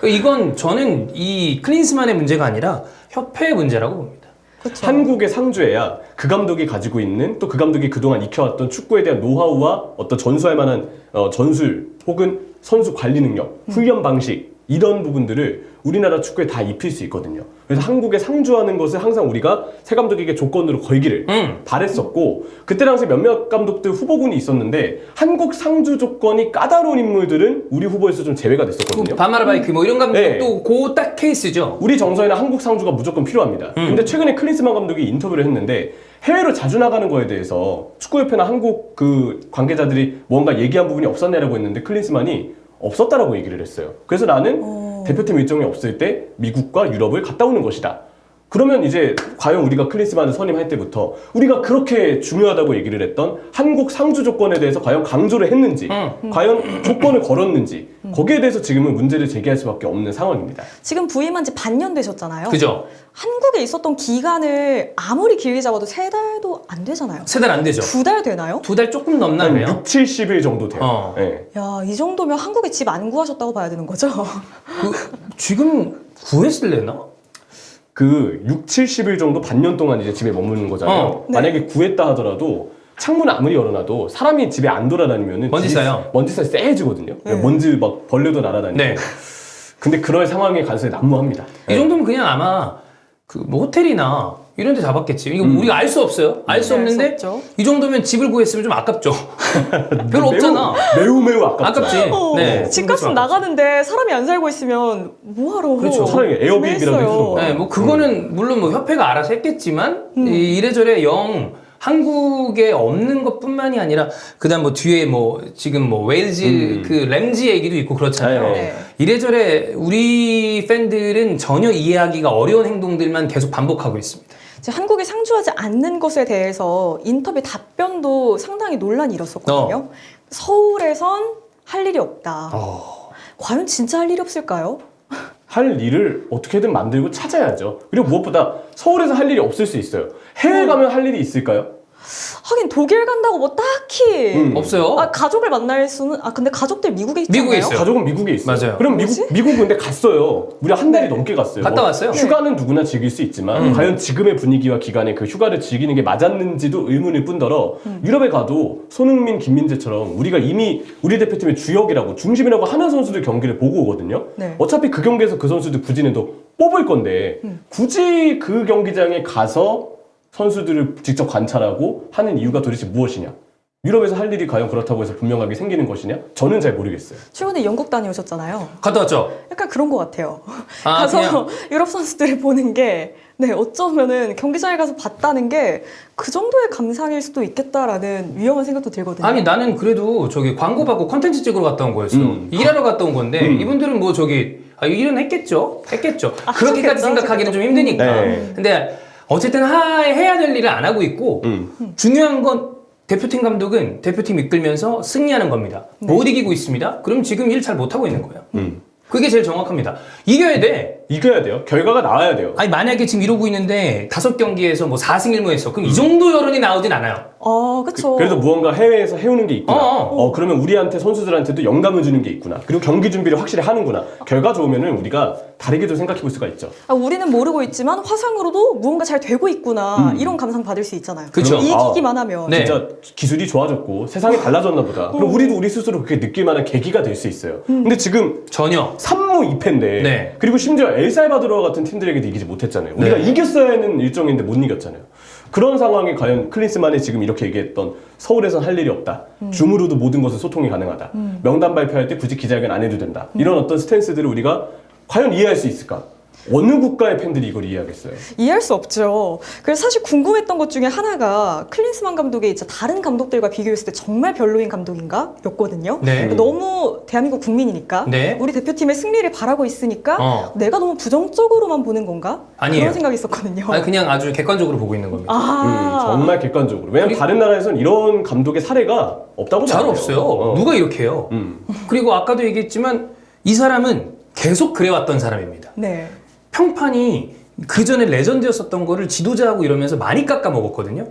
이건 저는 이 클린스만의 문제가 아니라 협회의 문제라고 봅니다. 그쵸. 한국의 상주해야 그 감독이 가지고 있는 또 그 감독이 그동안 익혀왔던 축구에 대한 노하우와 어떤 전수할 만한 전술 혹은 선수 관리 능력, 훈련 방식 이런 부분들을 우리나라 축구에 다 입힐 수 있거든요. 그래서 한국에 상주하는 것을 항상 우리가 새 감독에게 조건으로 걸기를 바랬었고 그때 당시 몇몇 감독들 후보군이 있었는데 한국 상주 조건이 까다로운 인물들은 우리 후보에서 좀 제외가 됐었거든요. 바마르바이크 뭐 이런 네. 감독도 그 딱 케이스죠. 우리 정서에는 한국 상주가 무조건 필요합니다. 근데 최근에 클린스만 감독이 인터뷰를 했는데 해외로 자주 나가는 거에 대해서 축구협회나 한국 그 관계자들이 뭔가 얘기한 부분이 없었냐라고 했는데 클린스만이 없었다라고 얘기를 했어요. 그래서 나는 대표팀 일정이 없을 때 미국과 유럽을 갔다 오는 것이다. 그러면 이제 과연 우리가 클린스만을 선임할 때부터 우리가 그렇게 중요하다고 얘기를 했던 한국 상주 조건에 대해서 과연 강조를 했는지 과연 조건을 걸었는지 거기에 대해서 지금은 문제를 제기할 수밖에 없는 상황입니다. 지금 부임한 지 반년 되셨잖아요. 그죠? 한국에 있었던 기간을 아무리 길게 잡아도 3달도 안 되잖아요. 3달 안 되죠. 2달 되나요? 2달 조금 넘나 한 그래요. 6, 70일 정도 돼요. 네. 야, 이 정도면 한국에 집 안 구하셨다고 봐야 되는 거죠? 지금 구했을래나? 그 6, 70일 정도 반년 동안 이제 집에 머무는 거잖아요. 네. 만약에 구했다 하더라도 창문을 아무리 열어놔도 사람이 집에 안 돌아다니면은 먼지 집이- 쌓여. 먼지 쌓여 세지거든요. 먼지 막 벌레도 날아다니고. 네. 근데 그럴 상황의 가능성이 난무합니다. 이 정도면 그냥 아마 그 뭐 호텔이나 이런 데 잡았겠지. 이거 우리가 알 수 없어요. 알 수 네, 없는데 알수 없죠. 이 정도면 집을 구했으면 좀 아깝죠. 별로 없잖아. 매우 아깝죠. 아깝지. 네. 집값은 나가는데 사람이 안 살고 있으면 뭐하러? 그렇죠. 차라리 에어비앤비라도 해주던가. 네, 뭐 그거는 물론 뭐 협회가 알아서 했겠지만 이래저래 영 한국에 없는 것뿐만이 아니라 그다음 뭐 뒤에 뭐 지금 뭐 웨일즈 그 램지 얘기도 있고 그렇잖아요. 네. 이래저래 우리 팬들은 전혀 이해하기가 어려운 행동들만 계속 반복하고 있습니다. 이제 한국이 상주하지 않는 것에 대해서 인터뷰 답변도 상당히 논란이 일었었거든요. 서울에선 할 일이 없다. 과연 진짜 할 일이 없을까요? 할 일을 어떻게든 만들고 찾아야죠. 그리고 무엇보다 서울에서 할 일이 없을 수 있어요. 해외 가면 할 일이 있을까요? 하긴 독일 간다고 뭐 딱히 없어요. 가족을 만날 수는 근데 가족들 미국에 있잖아요. 미국에 있어요. 가족은 미국에 있어요. 맞아요. 그럼 뭐지? 미국 근데 갔어요. 우리 한 달이 넘게 갔어요. 갔다 왔어요? 휴가는 누구나 즐길 수 있지만 과연 지금의 분위기와 기간에 그 휴가를 즐기는 게 맞았는지도 의문일 뿐더러 유럽에 가도 손흥민, 김민재처럼 우리가 이미 우리 대표팀의 주역이라고 중심이라고 하는 선수들 경기를 보고 오거든요. 네. 어차피 그 경기에서 그 선수들 부진해도 뽑을 건데 굳이 그 경기장에 가서 선수들을 직접 관찰하고 하는 이유가 도대체 무엇이냐? 유럽에서 할 일이 과연 그렇다고 해서 분명하게 생기는 것이냐? 저는 잘 모르겠어요. 최근에 영국 다녀오셨잖아요. 갔다 왔죠? 약간 그런 것 같아요. 아, 가서 그냥. 유럽 선수들을 보는 게 어쩌면은 경기장에 가서 봤다는 게 그 정도의 감상일 수도 있겠다라는 위험한 생각도 들거든요. 아니 나는 그래도 저기 광고 받고 컨텐츠 찍으러 갔다 온 거였어. 일하러 갔다 온 건데 이분들은 뭐 저기 일은 했겠죠. 그렇게까지 하셨겠죠, 생각하기는 좀 힘드니까. 네. 근데 어쨌든 해야 될 일을 안 하고 있고 중요한 건 대표팀 감독은 대표팀 이끌면서 승리하는 겁니다. 못 이기고 있습니다. 그럼 지금 일 잘 못하고 있는 거예요. 그게 제일 정확합니다. 이겨야 돼. 이겨야 돼요. 결과가 나와야 돼요. 아니 만약에 지금 이러고 있는데 5경기에서 뭐 4승 1무 했어. 그럼 이 정도 여론이 나오진 않아요. 그쵸. 그래도 무언가 해외에서 해오는 게 있구나. 어. 그러면 우리한테 선수들한테도 영감을 주는 게 있구나. 그리고 경기 준비를 확실히 하는구나. 결과 좋으면은 우리가 다르게도 생각해 볼 수가 있죠. 우리는 모르고 있지만 화상으로도 무언가 잘 되고 있구나. 이런 감상 받을 수 있잖아요. 그쵸. 이기기만 하면. 네. 진짜 기술이 좋아졌고 세상이 달라졌나 보다. 그럼 우리도 우리 스스로 그렇게 느낄 만한 계기가 될 수 있어요. 근데 지금 전혀. 3무 2패인데 네. 그리고 심지어 엘살바도르 같은 팀들에게도 이기지 못했잖아요. 우리가 네. 이겼어야 하는 일정인데 못 이겼잖아요. 그런 상황에 과연 클린스만이 지금 이렇게 얘기했던 서울에선 할 일이 없다. 줌으로도 모든 것을 소통이 가능하다. 명단 발표할 때 굳이 기자회견 안 해도 된다. 이런 어떤 스탠스들을 우리가 과연 이해할 수 있을까? 어느 국가의 팬들이 이걸 이해하겠어요? 이해할 수 없죠. 그래서 사실 궁금했던 것 중에 하나가 클린스만 감독이 이제 다른 감독들과 비교했을 때 정말 별로인 감독인가? 였거든요. 네. 너무 대한민국 국민이니까 네. 우리 대표팀의 승리를 바라고 있으니까 내가 너무 부정적으로만 보는 건가? 아니에요. 그런 생각이 있었거든요. 아니 그냥 아주 객관적으로 보고 있는 겁니다. 정말 객관적으로. 왜냐면 다른 나라에서는 이런 감독의 사례가 없다고 잘 봐요. 없어요. 누가 이렇게 해요? 그리고 아까도 얘기했지만 이 사람은 계속 그래왔던 사람입니다. 네. 평판이 그 전에 레전드였었던 거를 지도자하고 이러면서 많이 깎아 먹었거든요.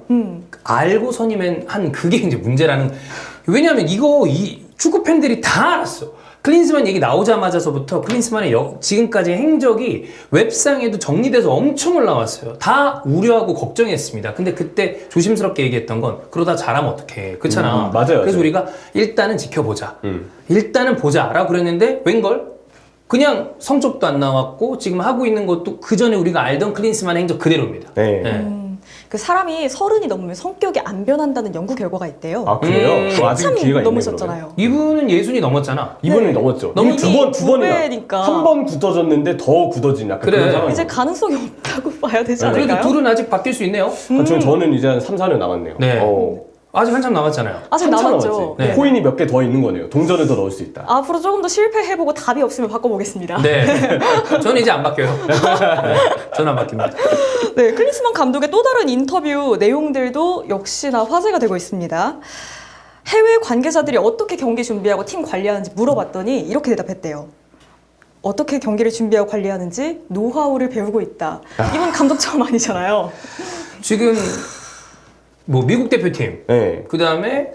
알고 선임한 그게 이제 문제라는. 왜냐하면 이 축구 팬들이 다 알았어. 클린스만 얘기 나오자마자서부터 클린스만의 지금까지의 행적이 웹상에도 정리돼서 엄청 올라왔어요. 다 우려하고 걱정했습니다. 근데 그때 조심스럽게 얘기했던 건 그러다 잘하면 어떡해. 그렇잖아. 맞아요. 그래서 우리가 일단은 지켜보자. 일단은 보자라고 그랬는데 웬걸? 그냥 성적도 안 나왔고 지금 하고 있는 것도 그 전에 우리가 알던 클린스만의 행적 그대로입니다. 네. 그 사람이 30이 넘으면 성격이 안 변한다는 연구 결과가 있대요. 아 그래요? 그거 아직 한참 기회가 있네. 넘으셨잖아요. 이분은 예순이 넘었잖아. 이분은 넘었죠. 너무 이미 두 번이나 후배니까. 한 번 굳어졌는데 더 굳어진 약간 그래. 그런 상황. 이제 가능성이 없다고 봐야 되지 네. 않을까요? 그래도 둘은 아직 바뀔 수 있네요. 저는 이제 한 3, 4년 남았네요. 네. 아직 한참 남았잖아요. 아직 한참 남았죠. 남았지. 네. 코인이 몇 개 더 있는 거네요. 동전을 더 넣을 수 있다. 앞으로 조금 더 실패해보고 답이 없으면 바꿔보겠습니다. 네. 저는 이제 안 바뀌어요. 네. 저는 안 바뀝니다. 네, 클린스만 감독의 또 다른 인터뷰 내용들도 역시나 화제가 되고 있습니다. 해외 관계자들이 어떻게 경기 준비하고 팀 관리하는지 물어봤더니 이렇게 대답했대요. 어떻게 경기를 준비하고 관리하는지 노하우를 배우고 있다. 이분 감독 처음 아니잖아요. 지금 뭐 미국 대표팀, 네. 그 다음에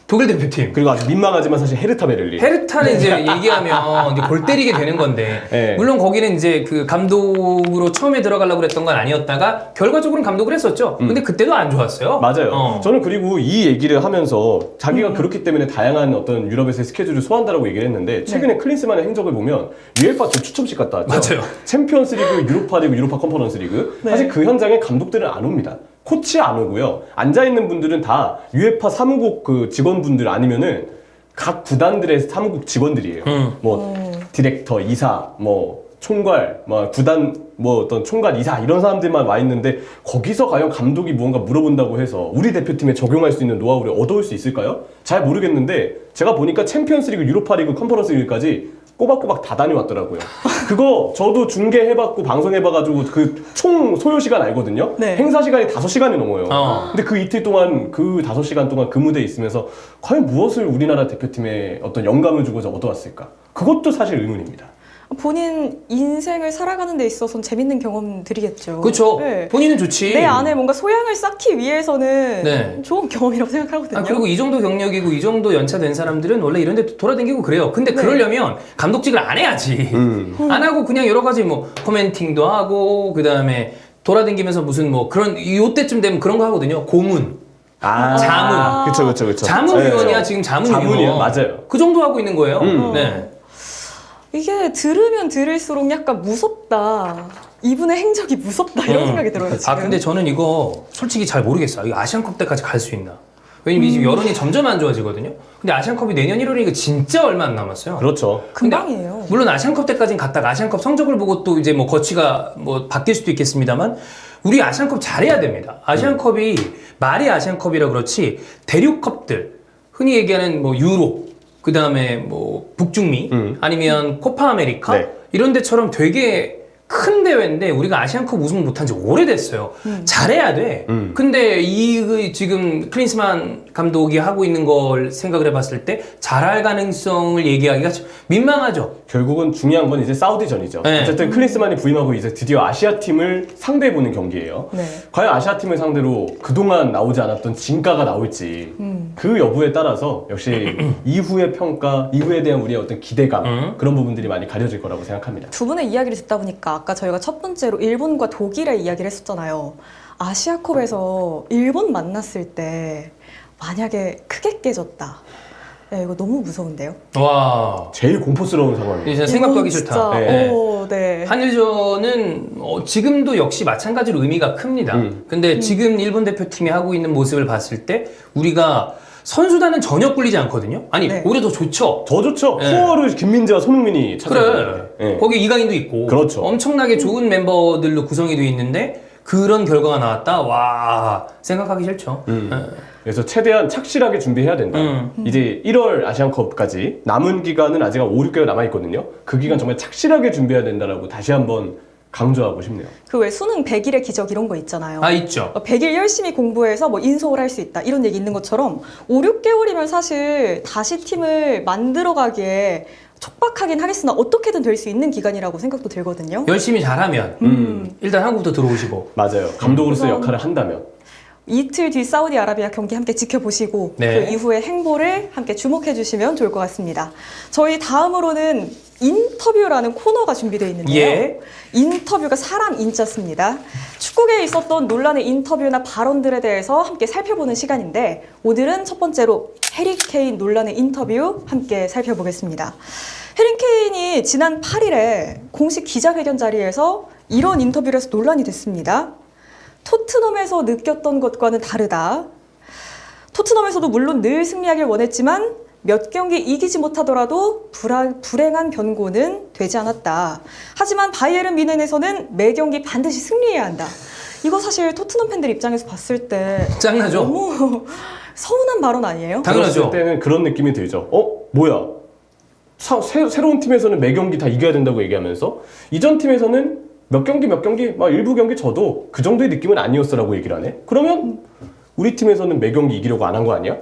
독일 대표팀. 그리고 아주 민망하지만 사실 헤르타 베를린. 헤르타는 이제 얘기하면 이제 골 때리게 되는 건데 네. 물론 거기는 이제 그 감독으로 처음에 들어가려고 그랬던 건 아니었다가 결과적으로는 감독을 했었죠. 근데 그때도 안 좋았어요. 맞아요. 저는 그리고 이 얘기를 하면서 자기가 그렇기 때문에 다양한 어떤 유럽에서의 스케줄을 소화한다라고 얘기를 했는데 최근에 클린스만의 행적을 보면 UEFA 추첨식 갔다 왔죠. 맞아요. 챔피언스리그, 유로파리그, 유로파 컨퍼런스리그. 네. 사실 그 현장에 감독들은 안 옵니다. 코치 안 오고요. 앉아 있는 분들은 다 UEFA 사무국 그 직원분들 아니면은 각 구단들의 사무국 직원들이에요. 뭐 디렉터, 이사, 뭐 총괄, 뭐 구단 뭐 어떤 총괄 이사 이런 사람들만 와 있는데 거기서 과연 감독이 무언가 물어본다고 해서 우리 대표팀에 적용할 수 있는 노하우를 얻어올 수 있을까요? 잘 모르겠는데 제가 보니까 챔피언스리그, 유로파리그, 컨퍼런스리그까지 꼬박꼬박 다 다녀왔더라고요. 그거 저도 중계해봤고 방송해봐가지고 그 총 소요 시간 알거든요. 네. 행사 시간이 5시간이 넘어요. 근데 그 이틀 동안 그 5시간 동안 그 무대에 있으면서 과연 무엇을 우리나라 대표팀에 어떤 영감을 주고자 얻어왔을까? 그것도 사실 의문입니다. 본인 인생을 살아가는 데 있어서는 재밌는 경험들이겠죠. 그렇죠. 네. 본인은 좋지. 내 안에 뭔가 소양을 쌓기 위해서는 네. 좋은 경험이라고 생각하거든요. 그리고 이 정도 경력이고 이 정도 연차된 사람들은 원래 이런 데 돌아다니고 그래요. 근데 네. 그러려면 감독직을 안 해야지. 안 하고 그냥 여러 가지 뭐 코멘팅도 하고 그다음에 돌아다니면서 무슨 뭐 그런 요때쯤 되면 그런 거 하거든요. 고문. 자문. 그쵸. 자문위원이야 지금 자문위원. 자문위원, 맞아요. 그 정도 하고 있는 거예요. 네. 이게 들으면 들을수록 약간 무섭다. 이분의 행적이 무섭다 이런 생각이 들어요. 지금. 아 근데 저는 이거 솔직히 잘 모르겠어요. 이거 아시안컵 때까지 갈 수 있나? 왜냐면 지금 여론이 점점 안 좋아지거든요. 근데 아시안컵이 내년 1월이니까 진짜 얼마 안 남았어요. 그렇죠. 금방이에요. 물론 아시안컵 때까지는 갔다가 아시안컵 성적을 보고 또 이제 뭐 거치가 뭐 바뀔 수도 있겠습니다만 우리 아시안컵 잘해야 됩니다. 아시안컵이 말이 아시안컵이라 그렇지 대륙컵들 흔히 얘기하는 뭐 유로 그 다음에 뭐 북중미 아니면 코파 아메리카 네. 이런 데처럼 되게 큰 대회인데 우리가 아시안컵 우승 못한 지 오래됐어요. 잘해야 돼. 근데 지금 클린스만 감독이 하고 있는 걸 생각을 해봤을 때 잘할 가능성을 얘기하기가 민망하죠. 결국은 중요한 건 이제 사우디전이죠. 네. 어쨌든 클린스만이 부임하고 이제 드디어 아시아 팀을 상대해보는 경기예요. 네. 과연 아시아 팀을 상대로 그동안 나오지 않았던 진가가 나올지 그 여부에 따라서 역시 이후의 평가, 이후에 대한 우리의 어떤 기대감 그런 부분들이 많이 가려질 거라고 생각합니다. 두 분의 이야기를 듣다 보니까 아까 저희가 첫 번째로 일본과 독일의 이야기를 했었잖아요. 아시아컵에서 일본 만났을 때 만약에 크게 깨졌다. 야, 이거 너무 무서운데요? 와. 제일 공포스러운 상황이에요. 이제 생각도 하기 이건 싫다. 진짜, 네. 네. 한일전은 지금도 역시 마찬가지로 의미가 큽니다. 근데 지금 일본 대표팀이 하고 있는 모습을 봤을 때 우리가 선수단은 전혀 꿀리지 않거든요. 아니 네. 오히려 더 좋죠. 더 좋죠. 네. 후어를 김민재와 손흥민이 그래. 찾아주는데. 네. 거기 이강인도 있고. 그렇죠. 엄청나게 좋은 멤버들로 구성이 돼 있는데 그런 결과가 나왔다. 와 생각하기 싫죠. 그래서 최대한 착실하게 준비해야 된다. 이제 1월 아시안컵까지 남은 기간은 아직 한 5, 6개월 남아있거든요. 그 기간 정말 착실하게 준비해야 된다라고 다시 한번 강조하고 싶네요. 그 왜 수능 100일의 기적 이런 거 있잖아요. 아 있죠. 100일 열심히 공부해서 뭐 인솔을 할 수 있다 이런 얘기 있는 것처럼 5, 6개월이면 사실 다시 팀을 만들어가기에 촉박하긴 하겠으나 어떻게든 될 수 있는 기간이라고 생각도 들거든요. 열심히 잘하면 일단 한국부터 들어오시고. 맞아요. 감독으로서의 우선- 역할을 한다면. 이틀 뒤 사우디아라비아 경기 함께 지켜보시고 네. 그 이후의 행보를 함께 주목해 주시면 좋을 것 같습니다. 저희 다음으로는 인터뷰라는 코너가 준비되어 있는데요. 예. 인터뷰가 사람 인자습니다. 축구계에 있었던 논란의 인터뷰나 발언들에 대해서 함께 살펴보는 시간인데 오늘은 첫 번째로 해리 케인 논란의 인터뷰 함께 살펴보겠습니다. 해리 케인이 지난 8일에 공식 기자회견 자리에서 이런 인터뷰를 해서 논란이 됐습니다. 토트넘에서 느꼈던 것과는 다르다. 토트넘에서도 물론 늘 승리하길 원했지만 몇 경기 이기지 못하더라도 불행한 변고는 되지 않았다. 하지만 바이에른 뮌헨에서는 매 경기 반드시 승리해야 한다. 이거 사실 토트넘 팬들 입장에서 봤을 때 짱나죠? 너무 서운한 발언 아니에요? 당연하죠. 들었을 때는 그런 느낌이 들죠. 뭐야? 새로운 팀에서는 매 경기 다 이겨야 된다고 얘기하면서 이전 팀에서는 몇 경기 막 일부 경기 져도 그 정도의 느낌은 아니었어라고 얘기를 하네. 그러면 우리 팀에서는 매 경기 이기려고 안 한 거 아니야?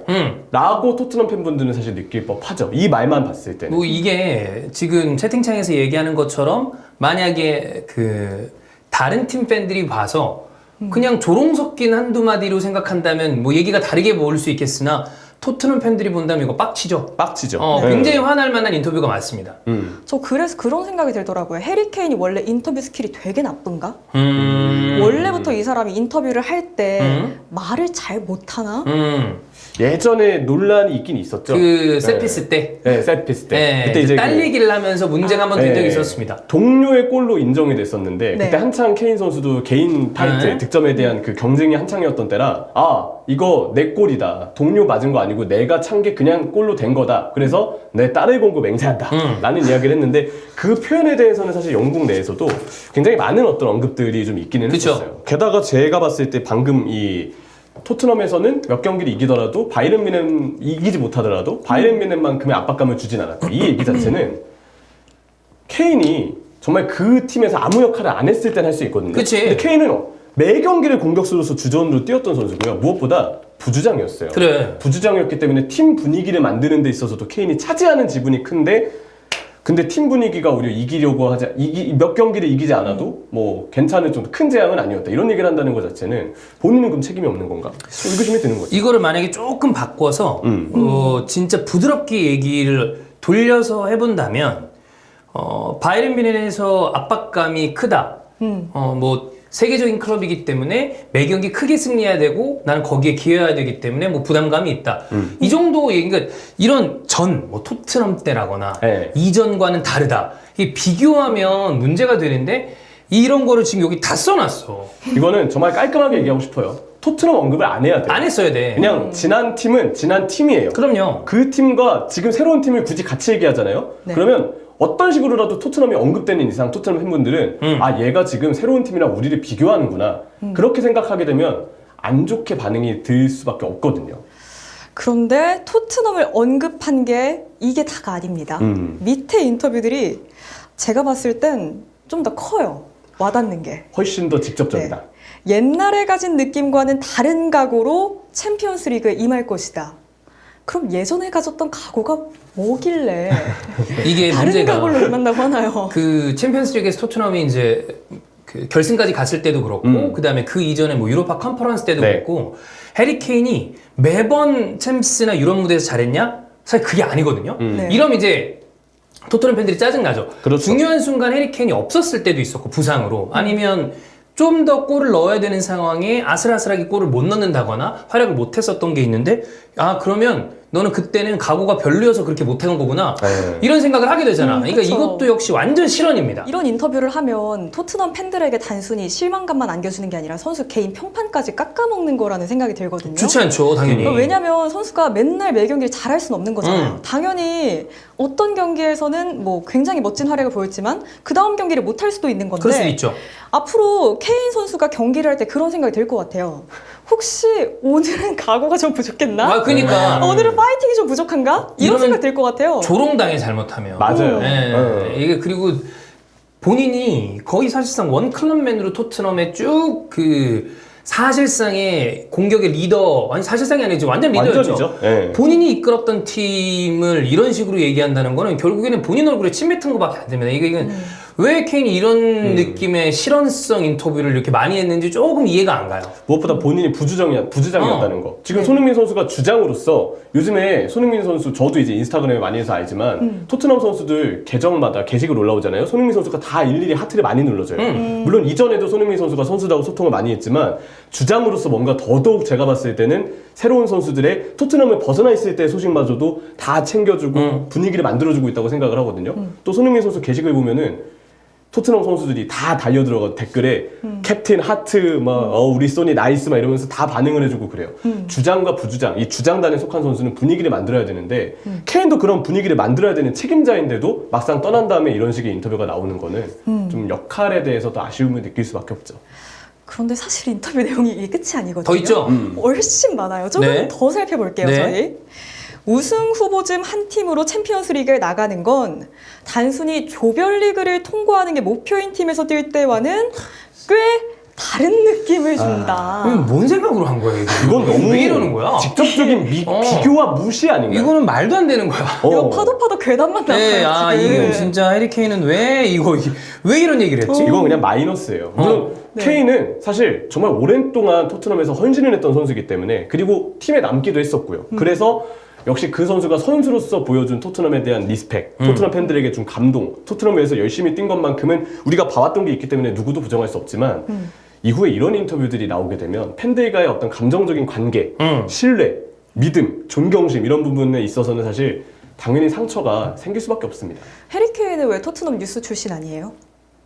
라고 토트넘 팬분들은 사실 느낄 법하죠. 이 말만 봤을 때는. 뭐 이게 지금 채팅창에서 얘기하는 것처럼 만약에 그 다른 팀 팬들이 봐서 그냥 조롱 섞인 한두 마디로 생각한다면 뭐 얘기가 다르게 보일 수 있겠으나 토트넘 팬들이 본다면 이거 빡치죠. 빡치죠. 네. 굉장히 화날 만한 인터뷰가 많습니다. 저 그래서 그런 생각이 들더라고요. 해리 케인이 원래 인터뷰 스킬이 되게 나쁜가? 음. 원래부터 이 사람이 인터뷰를 할 때 음. 말을 잘 못하나? 예전에 논란이 있긴 있었죠. 그 세피스 때. 네, 세트피스 때. 네, 그때 이제 딸 얘기를 하면서 문제가 한번 된 적이 있었습니다. 동료의 골로 인정이 됐었는데 네. 그때 한창 케인 선수도 개인 타이틀 네. 득점에 대한 그 경쟁이 한창이었던 때라 이거 내 골이다. 동료 맞은 거 아니고 내가 찬 게 그냥 골로 된 거다. 그래서 내 딸의 공고 맹세한다. 라는 이야기를 했는데 그 표현에 대해서는 사실 영국 내에서도 굉장히 많은 어떤 언급들이 좀 있기는 그쵸. 했었어요. 게다가 제가 봤을 때 방금 이 토트넘에서는 몇 경기를 이기더라도 바이에른 뮌헨 이기지 못하더라도 바이에른 뮌헨만큼의 압박감을 주진 않았다. 이 얘기 자체는 케인이 정말 그 팀에서 아무 역할을 안 했을 땐 할 수 있거든요. 그치. 근데 케인은 매 경기를 공격수로서 주전으로 뛰었던 선수고요. 무엇보다 부주장이었어요. 그래. 부주장이었기 때문에 팀 분위기를 만드는 데 있어서도 케인이 차지하는 지분이 큰데 근데 팀 분위기가 오히려 이기려고 하자 몇 경기를 이기지 않아도 뭐 괜찮은 좀 큰 재앙은 아니었다 이런 얘기를 한다는 것 자체는 본인은 그럼 책임이 없는 건가? 의구심이 드는 거죠. 이거를 만약에 조금 바꿔서 진짜 부드럽게 얘기를 돌려서 해본다면 바이에른 뮌헨에서 압박감이 크다. 뭐 세계적인 클럽이기 때문에 매 경기 크게 승리해야 되고 나는 거기에 기여해야 되기 때문에 뭐 부담감이 있다. 이 정도 얘기, 그러니까 이런 뭐 토트넘 때라거나 네. 이전과는 다르다. 이게 비교하면 문제가 되는데 이런 거를 지금 여기 다 써놨어. 이거는 정말 깔끔하게 얘기하고 싶어요. 토트넘 언급을 안 해야 돼요. 안 했어야 돼. 그냥 지난 팀은 지난 팀이에요. 그럼요. 그 팀과 지금 새로운 팀을 굳이 같이 얘기하잖아요. 네. 그러면 어떤 식으로라도 토트넘이 언급되는 이상 토트넘 팬분들은 얘가 지금 새로운 팀이랑 우리를 비교하는구나. 그렇게 생각하게 되면 안 좋게 반응이 들 수밖에 없거든요. 그런데 토트넘을 언급한 게 이게 다가 아닙니다. 밑에 인터뷰들이 제가 봤을 땐 좀 더 커요. 와닿는 게. 훨씬 더 직접적이다. 네. 옛날에 가진 느낌과는 다른 각오로 챔피언스 리그에 임할 것이다. 그럼 예전에 가졌던 각오가 뭐길래 이게 다른 문제가 각오로 임한다고 하나요? 그 챔피언스리그에서 토트넘이 이제 그 결승까지 갔을 때도 그렇고 그다음에 그 이전에 뭐 유로파 컨퍼런스 때도 네. 그렇고 해리 케인이 매번 챔스나 유럽 무대에서 잘했냐? 사실 그게 아니거든요. 네. 이러면 이제 토트넘 팬들이 짜증나죠. 그렇죠. 중요한 순간 해리 케인이 없었을 때도 있었고 부상으로 아니면 좀 더 골을 넣어야 되는 상황에 아슬아슬하게 골을 못 넣는다거나 활약을 못 했었던 게 있는데 그러면 너는 그때는 각오가 별로여서 그렇게 못한 거구나. 네. 이런 생각을 하게 되잖아. 그러니까 그쵸. 이것도 역시 완전 실언입니다. 이런 인터뷰를 하면 토트넘 팬들에게 단순히 실망감만 안겨주는 게 아니라 선수 개인 평판까지 깎아먹는 거라는 생각이 들거든요. 좋지 않죠, 당연히. 왜냐면 선수가 맨날 매 경기를 잘할 수는 없는 거잖아요. 음. 당연히 어떤 경기에서는 뭐 굉장히 멋진 활약을 보였지만 그 다음 경기를 못 할 수도 있는 건데 그럴 수도 있죠. 앞으로 케인 선수가 경기를 할 때 그런 생각이 들 것 같아요. 혹시 오늘은 각오가 좀 부족했나? 그러니까 오늘은 파이팅이 좀 부족한가? 이런 이러면 생각 들 것 같아요. 조롱당해 잘못하면. 맞아요. 예. 이게 그리고 본인이 거의 사실상 원 클럽맨으로 토트넘에 쭉 그 사실상의 공격의 리더 아니 사실상이 아니죠 완전 리더였죠. 완전이죠. 예. 본인이 이끌었던 팀을 이런 식으로 얘기한다는 거는 결국에는 본인 얼굴에 침 뱉은 것밖에 안 됩니다. 이건 왜 케인이 이런 느낌의 실언성 인터뷰를 이렇게 많이 했는지 조금 이해가 안 가요. 무엇보다 본인이 부주장이었다는 거. 지금 손흥민 선수가 주장으로서 요즘에 손흥민 선수 저도 이제 인스타그램에 많이 해서 알지만 토트넘 선수들 계정마다 게시글 올라오잖아요. 손흥민 선수가 다 일일이 하트를 많이 눌러줘요. 물론 이전에도 손흥민 선수가 선수들하고 소통을 많이 했지만 주장으로서 뭔가 더더욱 제가 봤을 때는 새로운 선수들의 토트넘을 벗어나 있을 때 소식마저도 다 챙겨주고 분위기를 만들어주고 있다고 생각을 하거든요. 또 손흥민 선수 게시글 보면은 토트넘 선수들이 다 달려들어가 댓글에 캡틴 하트 우리 소니 나이스 막 이러면서 다 반응을 해주고 그래요. 주장과 부주장, 이 주장단에 속한 선수는 분위기를 만들어야 되는데 케인도 그런 분위기를 만들어야 되는 책임자인데도 막상 떠난 다음에 이런 식의 인터뷰가 나오는 거는 좀 역할에 대해서 더 아쉬움을 느낄 수밖에 없죠. 그런데 사실 인터뷰 내용이 이게 끝이 아니거든요. 더 있죠? 훨씬 많아요. 조금 네. 더 살펴볼게요, 네. 저희. 우승 후보쯤 한 팀으로 챔피언스 리그에 나가는 건 단순히 조별리그를 통과하는 게 목표인 팀에서 뛸 때와는 꽤 다른 느낌을 준다. 뭔 생각으로 한 거야 이거? 이건 너무 왜 이러는 거야? 직접적인 비교와 무시 아닌가요? 이거는 말도 안 되는 거야. 이거 파도 괴담만 네, 나와요. 지금. 이게 진짜 해리 케인은 왜 이런 얘기를 했지? 이건 그냥 마이너스예요. 물론 네. 케인은 사실 정말 오랜 동안 토트넘에서 헌신을 했던 선수이기 때문에 그리고 팀에 남기도 했었고요. 그래서 역시 그 선수가 선수로서 보여준 토트넘에 대한 리스펙, 토트넘 팬들에게 준 감동, 토트넘을 위해서 열심히 뛴 것만큼은 우리가 봐왔던 게 있기 때문에 누구도 부정할 수 없지만 이후에 이런 인터뷰들이 나오게 되면 팬들과의 어떤 감정적인 관계, 신뢰, 믿음, 존경심 이런 부분에 있어서는 사실 당연히 상처가 생길 수밖에 없습니다. 해리 케인은 왜 토트넘 뉴스 출신 아니에요?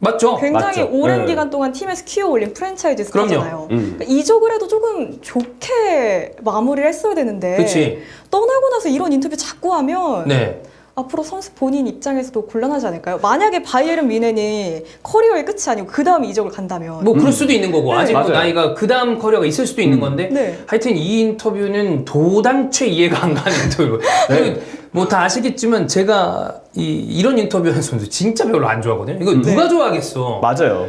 맞죠? 굉장히 맞죠. 오랜 네. 기간 동안 팀에서 키워올린 프랜차이즈 스타잖아요. 그럼요. 그러니까 이적을 해도 조금 좋게 마무리를 했어야 되는데 그치. 떠나고 나서 이런 인터뷰 자꾸 하면 네. 앞으로 선수 본인 입장에서도 곤란하지 않을까요? 만약에 바이에른 뮌헨이 커리어의 끝이 아니고 그 다음 이적을 간다면 뭐 그럴 수도 있는 거고 아직 뭐 맞아요. 나이가 그 다음 커리어가 있을 수도 있는 건데 네. 하여튼 이 인터뷰는 도당체 이해가 안 가는 인터뷰. 그리고 뭐 다 아시겠지만 제가 이런 인터뷰하는 선수 진짜 별로 안 좋아하거든요. 이거 누가 좋아하겠어? 맞아요.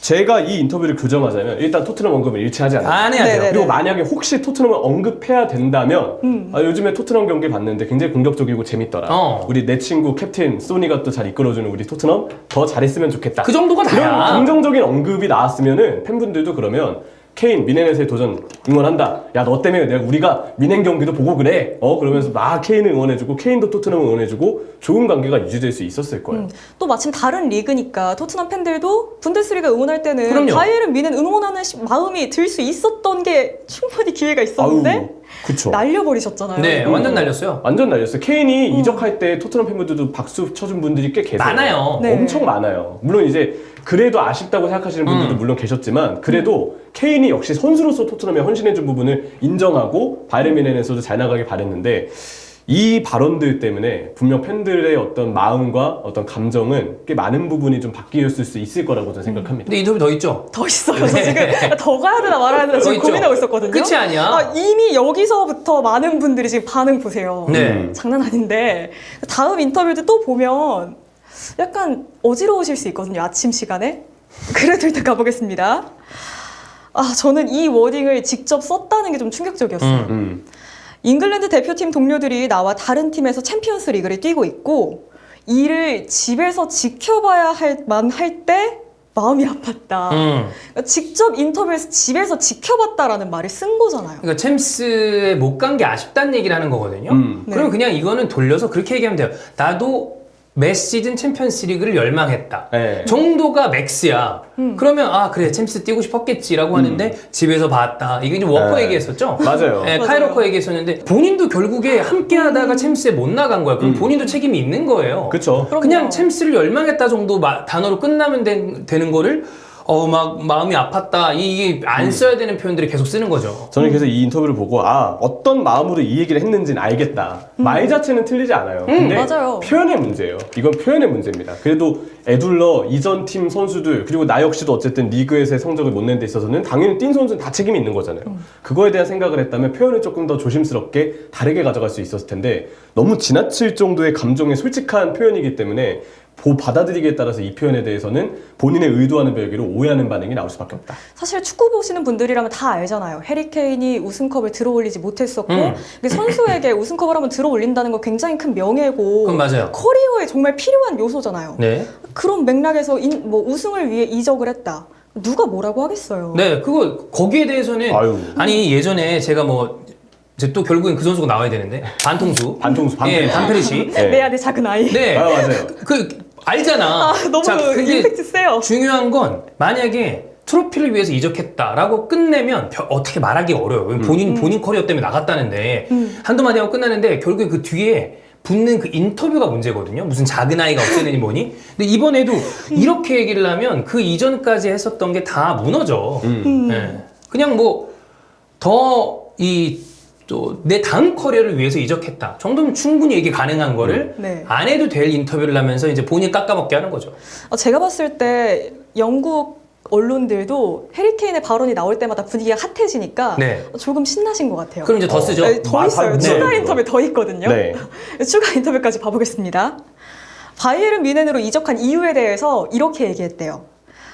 제가 이 인터뷰를 규정하자면 일단 토트넘 언급을 일치하지 않아요. 안 해야 돼요. 네네. 그리고 만약에 혹시 토트넘을 언급해야 된다면 요즘에 토트넘 경기 봤는데 굉장히 공격적이고 재밌더라. 우리 내 친구 캡틴 소니가 또 잘 이끌어주는 우리 토트넘 더 잘했으면 좋겠다. 그 정도가 이런 다야. 긍정적인 언급이 나왔으면은 팬분들도 그러면 케인 미넨에서의 도전 응원한다. 야 너 때문에 우리가 미넨 경기도 보고 그래. 그러면서 막 케인을 응원해주고 케인도 토트넘을 응원해주고 좋은 관계가 유지될 수 있었을 거예요. 또 마침 다른 리그니까 토트넘 팬들도 분데스리가 응원할 때는 그럼요. 바이에른 뮌헨 응원하는 마음이 들 수 있었던 게 충분히 기회가 있었는데 아유, 그쵸. 날려버리셨잖아요. 네, 완전 날렸어요. 완전 날렸어요. 케인이 이적할 때 토트넘 팬분들도 박수 쳐준 분들이 꽤 계세요. 많아요. 네. 엄청 많아요. 물론 이제 그래도 아쉽다고 생각하시는 분들도 물론 계셨지만 그래도 케인이 역시 선수로서 토트넘에 헌신해준 부분을 인정하고 바이에른 뮌헨에서도 잘 나가길 바랬는데 이 발언들 때문에 분명 팬들의 어떤 마음과 어떤 감정은 꽤 많은 부분이 좀 바뀌었을 수 있을 거라고 저는 생각합니다. 근데 인터뷰 더 있죠? 더 있어요. 저 지금 더 가야 되나 말아야 되나 더 지금 있죠? 고민하고 있었거든요. 끝이 아니야. 이미 여기서부터 많은 분들이 지금 반응 보세요. 네. 장난 아닌데 다음 인터뷰도 또 보면 약간 어지러우실 수 있거든요. 아침 시간에. 그래도 일단 가보겠습니다. 저는 이 워딩을 직접 썼다는 게 좀 충격적이었어요. 잉글랜드 대표팀 동료들이 나와 다른 팀에서 챔피언스 리그를 뛰고 있고 이를 집에서 지켜봐야 할 때 마음이 아팠다. 그러니까 직접 인터뷰에서 집에서 지켜봤다라는 말을 쓴 거잖아요. 그러니까 챔스에 못 간 게 아쉽다는 얘기를 하는 거거든요. 그럼 네. 그냥 이거는 돌려서 그렇게 얘기하면 돼요. 나도 매 시즌 챔피언스 리그를 열망했다. 네. 정도가 맥스야. 그러면 그래 챔스 뛰고 싶었겠지라고 하는데 집에서 봤다. 이게 이제 워커 네. 얘기했었죠. 맞아요. 네, 맞아요. 카이로커 얘기했었는데 본인도 결국에 함께하다가 챔스에 못 나간 거야. 그럼 본인도 책임이 있는 거예요. 그쵸. 그럼요. 그냥 챔스를 열망했다 정도 단어로 끝나면 되는 거를 막 마음이 아팠다. 이게 안 써야 되는 표현들을 계속 쓰는 거죠. 저는 그래서 이 인터뷰를 보고 어떤 마음으로 이 얘기를 했는지는 알겠다. 말 자체는 틀리지 않아요. 근데 맞아요. 표현의 문제예요. 이건 표현의 문제입니다. 그래도 에둘러 이전 팀 선수들 그리고 나 역시도 어쨌든 리그에서의 성적을 못 낸 데 있어서는 당연히 뛴 선수는 다 책임이 있는 거잖아요. 그거에 대한 생각을 했다면 표현을 조금 더 조심스럽게 다르게 가져갈 수 있었을 텐데 너무 지나칠 정도의 감정에 솔직한 표현이기 때문에 받아들이기에 따라서 이 표현에 대해서는 본인의 의도하는 별개로 오해하는 반응이 나올 수밖에 없다. 사실 축구 보시는 분들이라면 다 알잖아요. 해리 케인이 우승컵을 들어올리지 못했었고 근데 선수에게 우승컵을 한번 들어올린다는 건 굉장히 큰 명예고 그건 맞아요. 커리어에 정말 필요한 요소잖아요. 네. 그런 맥락에서 우승을 위해 이적을 했다. 누가 뭐라고 하겠어요. 네, 거기에 대해서는 아유. 아니 예전에 제가 이제 또 결국엔 그 선수가 나와야 되는데 반통수, 예, 반페리시. 네. 내 아들 작은 아이. 네, 맞아요. 알잖아. 너무 그게 임팩트 세요. 중요한 건 만약에 트로피를 위해서 이적했다라고 끝내면 어떻게 말하기 어려워요. 본인 커리어 때문에 나갔다는데 한두 마디 하고 끝나는데 결국에 그 뒤에 붙는 그 인터뷰가 문제거든요. 무슨 작은 아이가 어쩌느니 뭐니. 근데 이번에도 이렇게 얘기를 하면 그 이전까지 했었던 게 다 무너져. 네. 그냥 내 다음 커리어를 위해서 이적했다 정도면 충분히 얘기 가능한 거를 네. 안 해도 될 인터뷰를 하면서 이제 본인 깎아먹게 하는 거죠. 제가 봤을 때 영국 언론들도 해리 케인의 발언이 나올 때마다 분위기가 핫해지니까 네. 조금 신나신 것 같아요. 그럼 이제 더 쓰죠. 네, 더 있어요. 네. 추가 네. 인터뷰 더 있거든요. 네. 추가 인터뷰까지 봐보겠습니다. 바이에른 뮌헨으로 이적한 이유에 대해서 이렇게 얘기했대요.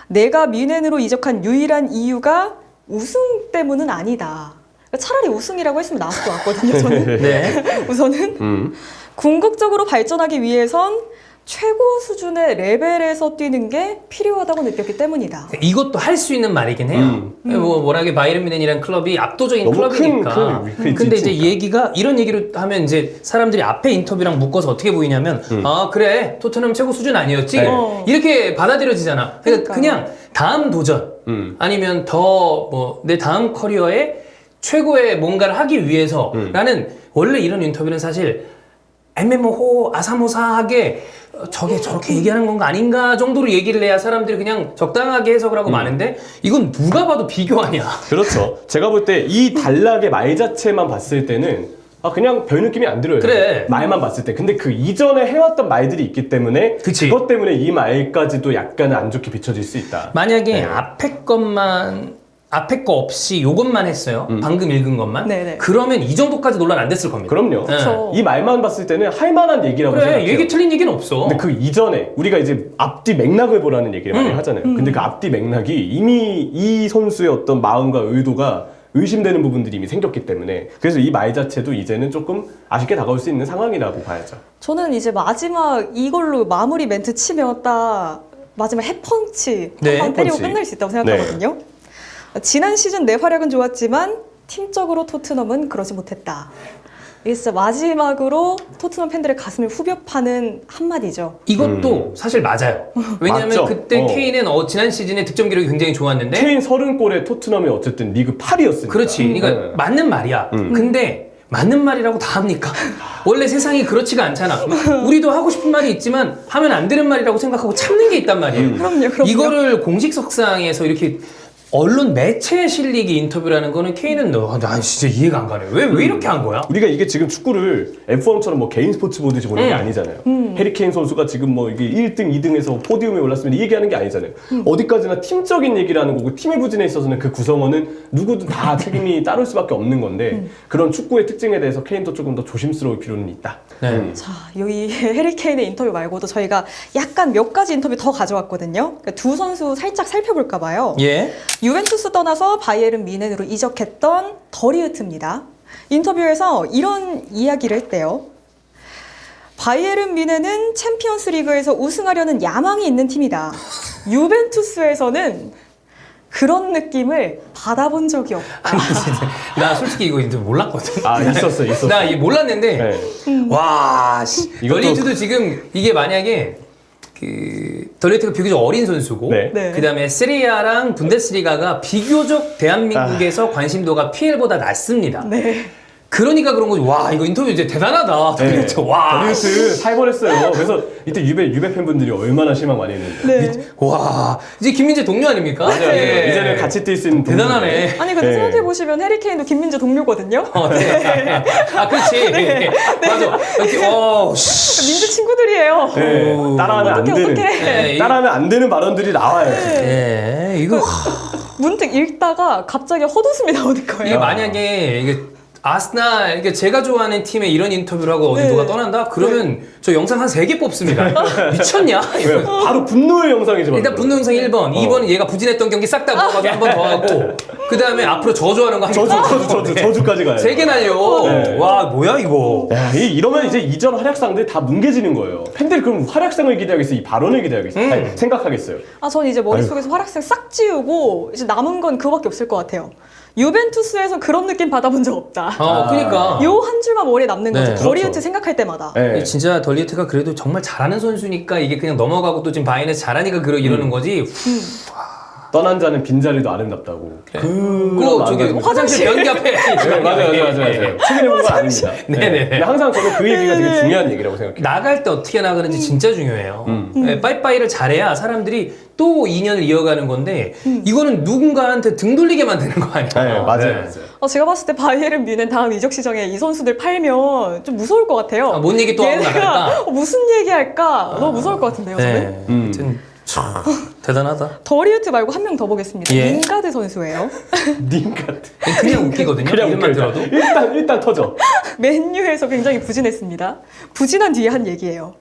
내가 뮌헨으로 이적한 유일한 이유가 우승 때문은 아니다. 차라리 우승이라고 했으면 나았을 것 같거든요. 저는 네. 우선은 궁극적으로 발전하기 위해선 최고 수준의 레벨에서 뛰는 게 필요하다고 느꼈기 때문이다. 이것도 할 수 있는 말이긴 해요. 뭐 워낙에 바이에른 뮌헨이라는 클럽이 압도적인 너무 클럽이니까. 큰 위크에 근데 이제 지치니까. 얘기가 이런 얘기를 하면 이제 사람들이 앞에 인터뷰랑 묶어서 어떻게 보이냐면 아 그래 토트넘 최고 수준 아니었지 네. 이렇게 받아들여지잖아. 그러니까 그러니까요. 그냥 다음 도전 아니면 더 뭐 내 다음 커리어에 최고의 뭔가를 하기 위해서라는 원래 이런 인터뷰는 사실 애매모호 아사모사하게 저게 저렇게 얘기하는 건가 아닌가 정도로 얘기를 해야 사람들이 그냥 적당하게 해석을 하고 마는데 이건 누가 봐도 비교하냐. 그렇죠. 제가 볼 때 이 단락의 말 자체만 봤을 때는 그냥 별 느낌이 안 들어요. 그래. 말만 봤을 때. 근데 그 이전에 해왔던 말들이 있기 때문에 그치. 그것 때문에 이 말까지도 약간은 안 좋게 비춰질 수 있다. 만약에 네. 앞에 거 없이 요것만 했어요. 방금 읽은 것만. 네네. 그러면 이 정도까지 논란 안 됐을 겁니다. 그럼요. 네. 그렇죠. 이 말만 봤을 때는 할 만한 얘기라고 그래 생각해요. 얘기 틀린 얘기는 없어. 근데 그 이전에 우리가 이제 앞뒤 맥락을 보라는 얘기를 많이 하잖아요. 근데 그 앞뒤 맥락이 이미 이 선수의 어떤 마음과 의도가 의심되는 부분들이 이미 생겼기 때문에 그래서 이 말 자체도 이제는 조금 아쉽게 다가올 수 있는 상황이라고 봐야죠. 저는 이제 마지막 이걸로 마무리 멘트 치면 딱 마지막 핵펀치 네, 한 방 때리고 핵펀치. 끝날 수 있다고 생각하거든요. 지난 시즌 내 활약은 좋았지만 팀적으로 토트넘은 그러지 못했다. 이게 진짜 마지막으로 토트넘 팬들의 가슴을 후벼 파는 한마디죠. 이것도 사실 맞아요. 왜냐하면 맞죠. 그때 케인은 지난 시즌에 득점 기록이 굉장히 좋았는데 케인 30골에 토트넘이 어쨌든 리그 8위였으니까. 그렇지. 그러니까 맞는 말이야. 근데 맞는 말이라고 다 합니까? 원래 세상이 그렇지가 않잖아. 우리도 하고 싶은 말이 있지만 하면 안 되는 말이라고 생각하고 참는 게 있단 말이에요. 그럼요. 이거를 공식석상에서 이렇게 언론 매체에 실리기 인터뷰라는 거는 케인은 나 진짜 이해가 안 가네. 왜 이렇게 한 거야? 우리가 이게 지금 축구를 F1처럼 뭐 개인 스포츠 보듯이 보는 게 아니잖아요. 해리케인 선수가 지금 뭐 이게 1등, 2등에서 포디움에 올랐으면 이 얘기하는 게 아니잖아요. 어디까지나 팀적인 얘기를 하는 거고 팀의 부진에 있어서는 그 구성원은 누구든 다 책임이 따를 수밖에 없는 건데 그런 축구의 특징에 대해서 케인도 조금 더 조심스러울 필요는 있다. 네. 자, 여기 해리케인의 인터뷰 말고도 저희가 약간 몇 가지 인터뷰 더 가져왔거든요. 그러니까 두 선수 살짝 살펴볼까 봐요. 예. 유벤투스 떠나서 바이에른 뮌헨으로 이적했던 더리우트입니다. 인터뷰에서 이런 이야기를 했대요. 바이에른 뮌헨은 챔피언스 리그에서 우승하려는 야망이 있는 팀이다. 유벤투스에서는 그런 느낌을 받아본 적이 없다. 아니 진짜 나 솔직히 이거 인터뷰 몰랐거든. 있었어. 나 이게 몰랐는데 네. 와, 이것도- 더리우트도 지금 이게 만약에 더리우트가 비교적 어린 선수고 네. 네. 그다음에 세리아랑 분데스리가가 비교적 대한민국에서 관심도가 PL보다 낮습니다. 네. 그러니까 그런 거지. 와 이거 인터뷰 이제 대단하다. 더리우트. 와. 더리우트 살벌했어요. 그래서 이때 유베 팬분들이 얼마나 실망 많이 했는데. 네. 와 이제 김민재 동료 아닙니까? 맞아요. 예. 이제는 같이 뛸 수 있는 대단하네. 아니 근데 네. 생각해보시면 해리케인도 김민재 동료거든요. 네. 아 그렇지. 맞아. 이렇게 민재 친구들이에요. 네. 오. 따라하면 안 어떡해, 되는 어떡해. 네, 따라하면 안 되는 발언들이 나와요. 예. 이거 문득 읽다가 갑자기 헛웃음이 나오는 거예요. 이게 만약에 이게 아스날, 이게 제가 좋아하는 팀에 이런 인터뷰를 하고 어디 네. 누가 떠난다? 그러면 저 영상 한 3개 뽑습니다. 미쳤냐? 왜? 바로 분노의 영상이죠. 일단 분노 영상 1번, 2번은 얘가 부진했던 경기 싹 다 모아가지고 한 번 더 하고, 그 다음에 앞으로 저주하는 거 저주까지 가요. 3개 날려. 네. 와, 뭐야, 이거. 야, 이러면 이제 이전 활약상들이 다 뭉개지는 거예요. 팬들이 그럼 활약상을 기대하겠어요? 이 발언을 기대하겠어요? 아니, 생각하겠어요? 아, 전 이제 머릿속에서 활약상 싹 지우고 이제 남은 건 그거밖에 없을 것 같아요. 유벤투스에선 그런 느낌 받아본 적 없다. 그니까. 요 한 줄만 머리에 남는 네. 거죠. 더리우트 그렇죠. 생각할 때마다. 네. 진짜 더리우트가 그래도 정말 잘하는 선수니까 이게 그냥 넘어가고 또 지금 바이에른에서 잘하니까 이러는 거지. 떠난 자는 빈자리도 아름답다고. 그거 저기 화장실 변기 앞에. 네, 맞아요. 최근에 본 건 아닙니다. 네네. 근데 항상 저는 그 얘기가 되게 중요한 얘기라고 생각해요. 나갈 때 어떻게 나가는지 진짜 중요해요. 네, 빠이빠이를 잘해야 사람들이 또 인연을 이어가는 건데 이거는 누군가한테 등 돌리게 만드는 거 아니야? 네, 맞아요. 제가 봤을 때 바이에른 뮌헨 다음 이적 시장에 이 선수들 팔면 좀 무서울 것 같아요. 뭔 얘기 또 하고 얘네가 나갈까? 무슨 얘기할까? 너무 무서울 것 같은데요, 저는. 네, 아무튼 참 대단하다. 더리우트 말고 한 명 더 보겠습니다. 예. 링가드 선수예요. 님 같은. 그냥 웃기거든요. 그냥 이름만 웃겨요. 들어도. 일단 터져. 맨유에서 굉장히 부진했습니다. 부진한 뒤에 한 얘기예요.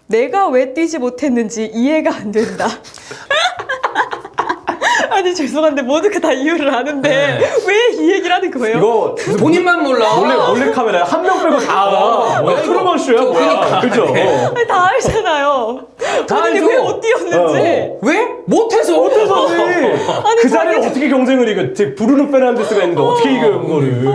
내가 왜 뛰지 못했는지 이해가 안 된다. 아니 죄송한데 모두가 다 이유를 아는데 네. 왜 이 얘기를 하는 거예요? 이거 본인만 몰라. 몰래 카메라에 한 명 빼고 다 알아. 뭐야, 트루먼 쇼야 이거. 뭐야. 그러니까. 그죠? 네. 아니, 다 알잖아요. 다 본인이 알죠. 왜 못 뛰었는지. 왜? 못해서. 아니, 그 자리를 자기도- 어떻게 경쟁을 이겨? 제 브루노 페르난데스가 있는데 어떻게 이겨요 그거를?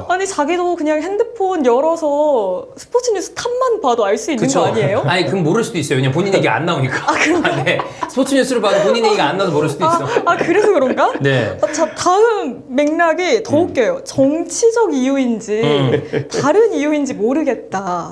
아니 자기도 그냥 핸드폰 열어서 스포츠 뉴스 탑만 봐도 알 수 있는 거 아니에요? 아니, 그럼 모를 수도 있어요. 왜냐면 본인 얘기 안 나오니까. 아, 네. 스포츠 뉴스를 봐도 본인 얘기가 안 나와서 모를 수도 있어. 그래서 그런가? 네. 자, 다음 맥락이 더 웃겨요. 정치적 이유인지 다른 이유인지 모르겠다.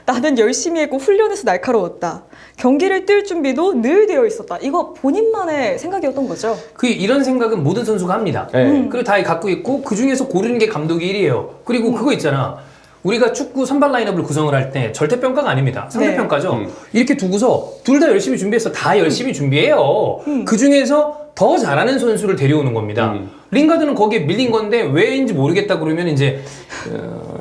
나는 열심히 했고 훈련에서 날카로웠다. 경기를 뛸 준비도 늘 되어 있었다. 이거 본인만의 생각이었던 거죠? 이런 생각은 모든 선수가 합니다. 네. 그리고 다 갖고 있고 그 중에서 고르는 게 감독이 1위예요. 그리고 그거 있잖아. 우리가 축구 선발 라인업을 구성을 할 때 절대평가가 아닙니다. 상대평가죠. 이렇게 두고서 둘 다 열심히 준비해서 다 열심히 준비해요. 그 중에서 더 잘하는 선수를 데려오는 겁니다. 링가드는 거기에 밀린 건데 왜인지 모르겠다 그러면 이제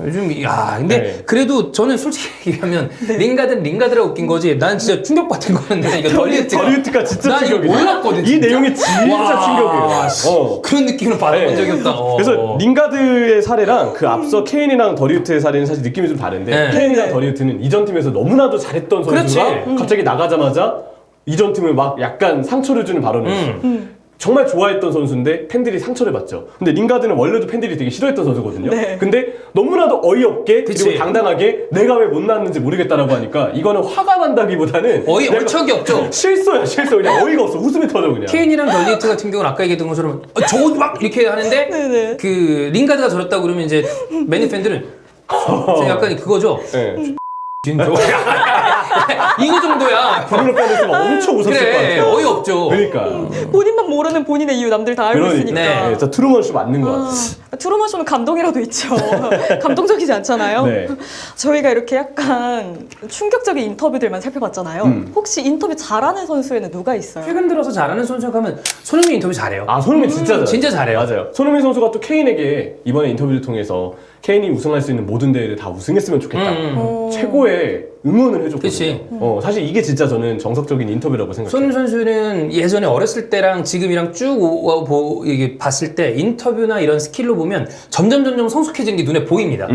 요즘 근데 네. 그래도 저는 솔직히 얘기하면 링가드는 링가드라 웃긴 거지. 난 진짜 충격받은 거는 이거 더리우트가 진짜 난 이거 충격이야. 몰랐거든. 이 진짜. 내용이 진짜 와, 충격이에요. 그런 느낌으로 받아본 네. 적이 없다. 그래서 링가드의 사례랑 그 앞서 케인이랑 더리우트의 사례는 사실 느낌이 좀 다른데 네. 케인이랑 네. 더리우트는 이전 팀에서 너무나도 잘했던 선수가 그렇지. 갑자기 나가자마자 이전 팀을 막 약간 상처를 주는 발언을 했어. 정말 좋아했던 선수인데 팬들이 상처를 받죠. 근데 링가드는 원래도 팬들이 되게 싫어했던 선수거든요. 네. 근데 너무나도 어이없게 그치. 그리고 당당하게 내가 왜 못 나왔는지 모르겠다라고 하니까 이거는 화가 난다기보다는 내가 어처기 없죠. 실소야 실소. 그냥 어이가 없어. 웃음이 터져 그냥. 케인이랑 덜리트 같은 경우는 아까 얘기했던 것처럼 저거 막 이렇게 하는데 네네. 그 링가드가 저랬다고 그러면 이제 매니 팬들은 약간 그거죠. 네. 진짜 이거 정도야. 브루노 페르난데스가 엄청 웃었을 것 그래 같아요. 어이없죠. 그러니까. 본인만 모르는 본인의 이유 남들 다 알고 그러니까. 있으니까. 네. 진짜 트루먼 쇼 맞는 것 같아. 트루먼 쇼는 감동이라도 있죠. 감동적이지 않잖아요. 네. 저희가 이렇게 약간 충격적인 인터뷰들만 살펴봤잖아요. 혹시 인터뷰 잘하는 선수에는 누가 있어요? 최근 들어서 잘하는 선수가 하면 손흥민 인터뷰 잘해요. 아, 손흥민 진짜 잘해요. 진짜 잘해요. 맞아요. 손흥민 선수가 또 케인에게 이번에 인터뷰를 통해서 케인이 우승할 수 있는 모든 대회를 다 우승했으면 좋겠다. 최고의 응원을 해줬거든요. 그치. 사실 이게 진짜 저는 정석적인 인터뷰라고 생각해요. 손흥민 선수는 예전에 어렸을 때랑 지금이랑 쭉 이게 봤을 때 인터뷰나 이런 스킬로 보면 점점 성숙해진 게 눈에 보입니다.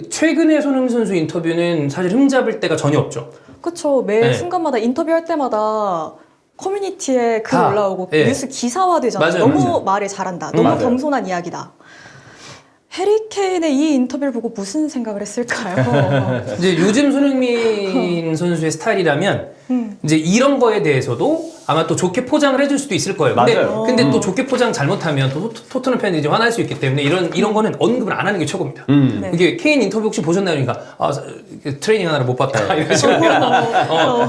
최근에 손흥민 선수 인터뷰는 사실 흠잡을 때가 전혀 없죠. 그쵸. 매 네. 순간마다 인터뷰할 때마다 커뮤니티에 글 다. 올라오고 네. 뉴스 기사화되잖아요. 맞아요, 너무 맞아요. 말을 잘한다. 너무 맞아요. 겸손한 이야기다. 해리 케인의 이 인터뷰를 보고 무슨 생각을 했을까요? 이제 요즘 손흥민 선수의 스타일이라면 이제 이런 거에 대해서도 아마 또 좋게 포장을 해줄 수도 있을 거예요. 맞아요. 근데 또 좋게 포장 잘못하면 또 토트넘 팬들이 이제 화날 수 있기 때문에 이런 거는 언급을 안 하는 게 최고입니다. 네. 이게 케인 인터뷰 혹시 보셨나요? 그러니까 트레이닝 하나를 못 봤다 이런 식으로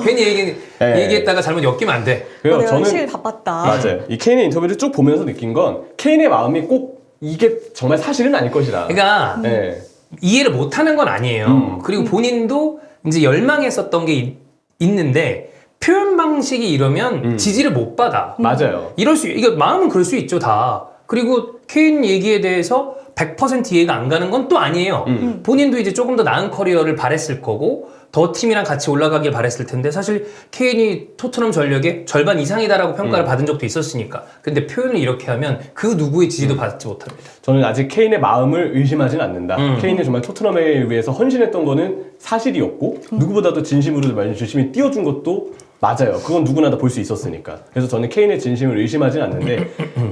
괜히 네. 얘기했다가 잘못 엮이면 안 돼. 그래서 내가 저는 확실히 바빴다. 맞아요. 이 케인의 인터뷰를 쭉 보면서 느낀 건 케인의 마음이 꼭 이게 정말 사실은 아닐 것이다. 그러니까 네. 이해를 못하는 건 아니에요. 그리고 본인도 이제 열망했었던 게 있는데 표현 방식이 이러면 지지를 못 받아. 맞아요. 이게 마음은 그럴 수 있죠 다. 그리고 케인 얘기에 대해서 100% 이해가 안 가는 건 또 아니에요. 본인도 이제 조금 더 나은 커리어를 바랬을 거고 더 팀이랑 같이 올라가길 바랬을 텐데 사실 케인이 토트넘 전력의 절반 이상이다라고 평가를 받은 적도 있었으니까. 근데 표현을 이렇게 하면 그 누구의 지지도 받지 못합니다. 저는 아직 케인의 마음을 의심하진 않는다. 케인이 정말 토트넘에 위해서 헌신했던 거는 사실이었고 누구보다도 진심으로 열심히 뛰어준 것도 맞아요. 그건 누구나 다 볼 수 있었으니까. 그래서 저는 케인의 진심을 의심하진 않는데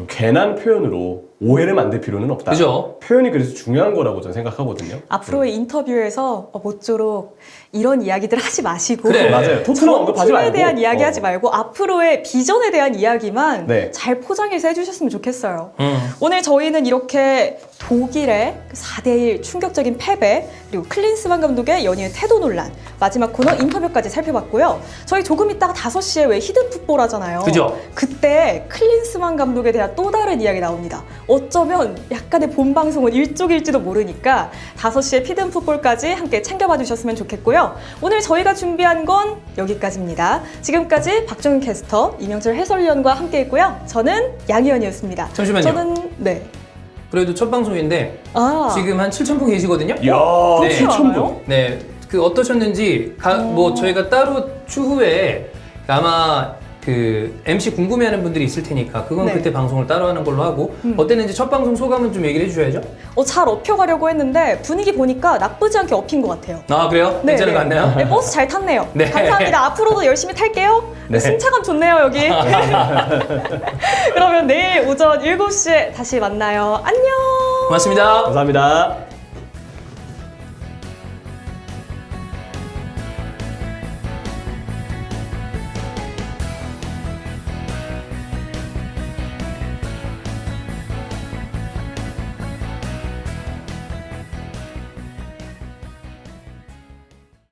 괜한 표현으로 오해를 만들 필요는 없다. 그죠? 표현이 그래서 중요한 거라고 저는 생각하거든요. 앞으로의 인터뷰에서 모쪼록 이런 이야기들 하지 마시고 그래. 맞아요. 토트넘 전 언급하지 팀에 말고. 대한 이야기 하지 말고 앞으로의 비전에 대한 이야기만 네. 잘 포장해서 해주셨으면 좋겠어요. 오늘 저희는 이렇게 독일의 4대1 충격적인 패배 그리고 클린스만 감독의 연이은 태도 논란 마지막 코너 인터뷰까지 살펴봤고요. 저희 조금 이따가 5시에 왜 히든 풋볼 하잖아요. 그죠? 그때 클린스만 감독에 대한 또 다른 이야기 나옵니다. 어쩌면 약간의 본방송은 일쪽일지도 모르니까 5시에 히든 풋볼까지 함께 챙겨봐 주셨으면 좋겠고요. 오늘 저희가 준비한 건 여기까지입니다. 지금까지 박정은 캐스터, 이명철 해설위원과 함께 했고요. 저는 양희연이었습니다. 잠시만요. 저는 그래도 첫 방송인데 지금 한 7,000분 계시거든요. 이야, 네. 7,000분. 네, 그 어떠셨는지 뭐 저희가 따로 추후에 아마 그 MC 궁금해하는 분들이 있을 테니까 그건 네. 그때 방송을 따로 하는 걸로 하고 어땠는지 첫 방송 소감은 좀 얘기를 해주셔야죠. 잘 업혀가려고 했는데 분위기 보니까 나쁘지 않게 업힌 것 같아요. 아 그래요? 괜찮은 것 같나요? 네, 버스 잘 탔네요. 네. 감사합니다. 앞으로도 열심히 탈게요. 네. 승차감 좋네요, 여기. 그러면 내일 오전 7시에 다시 만나요. 안녕! 고맙습니다. 감사합니다.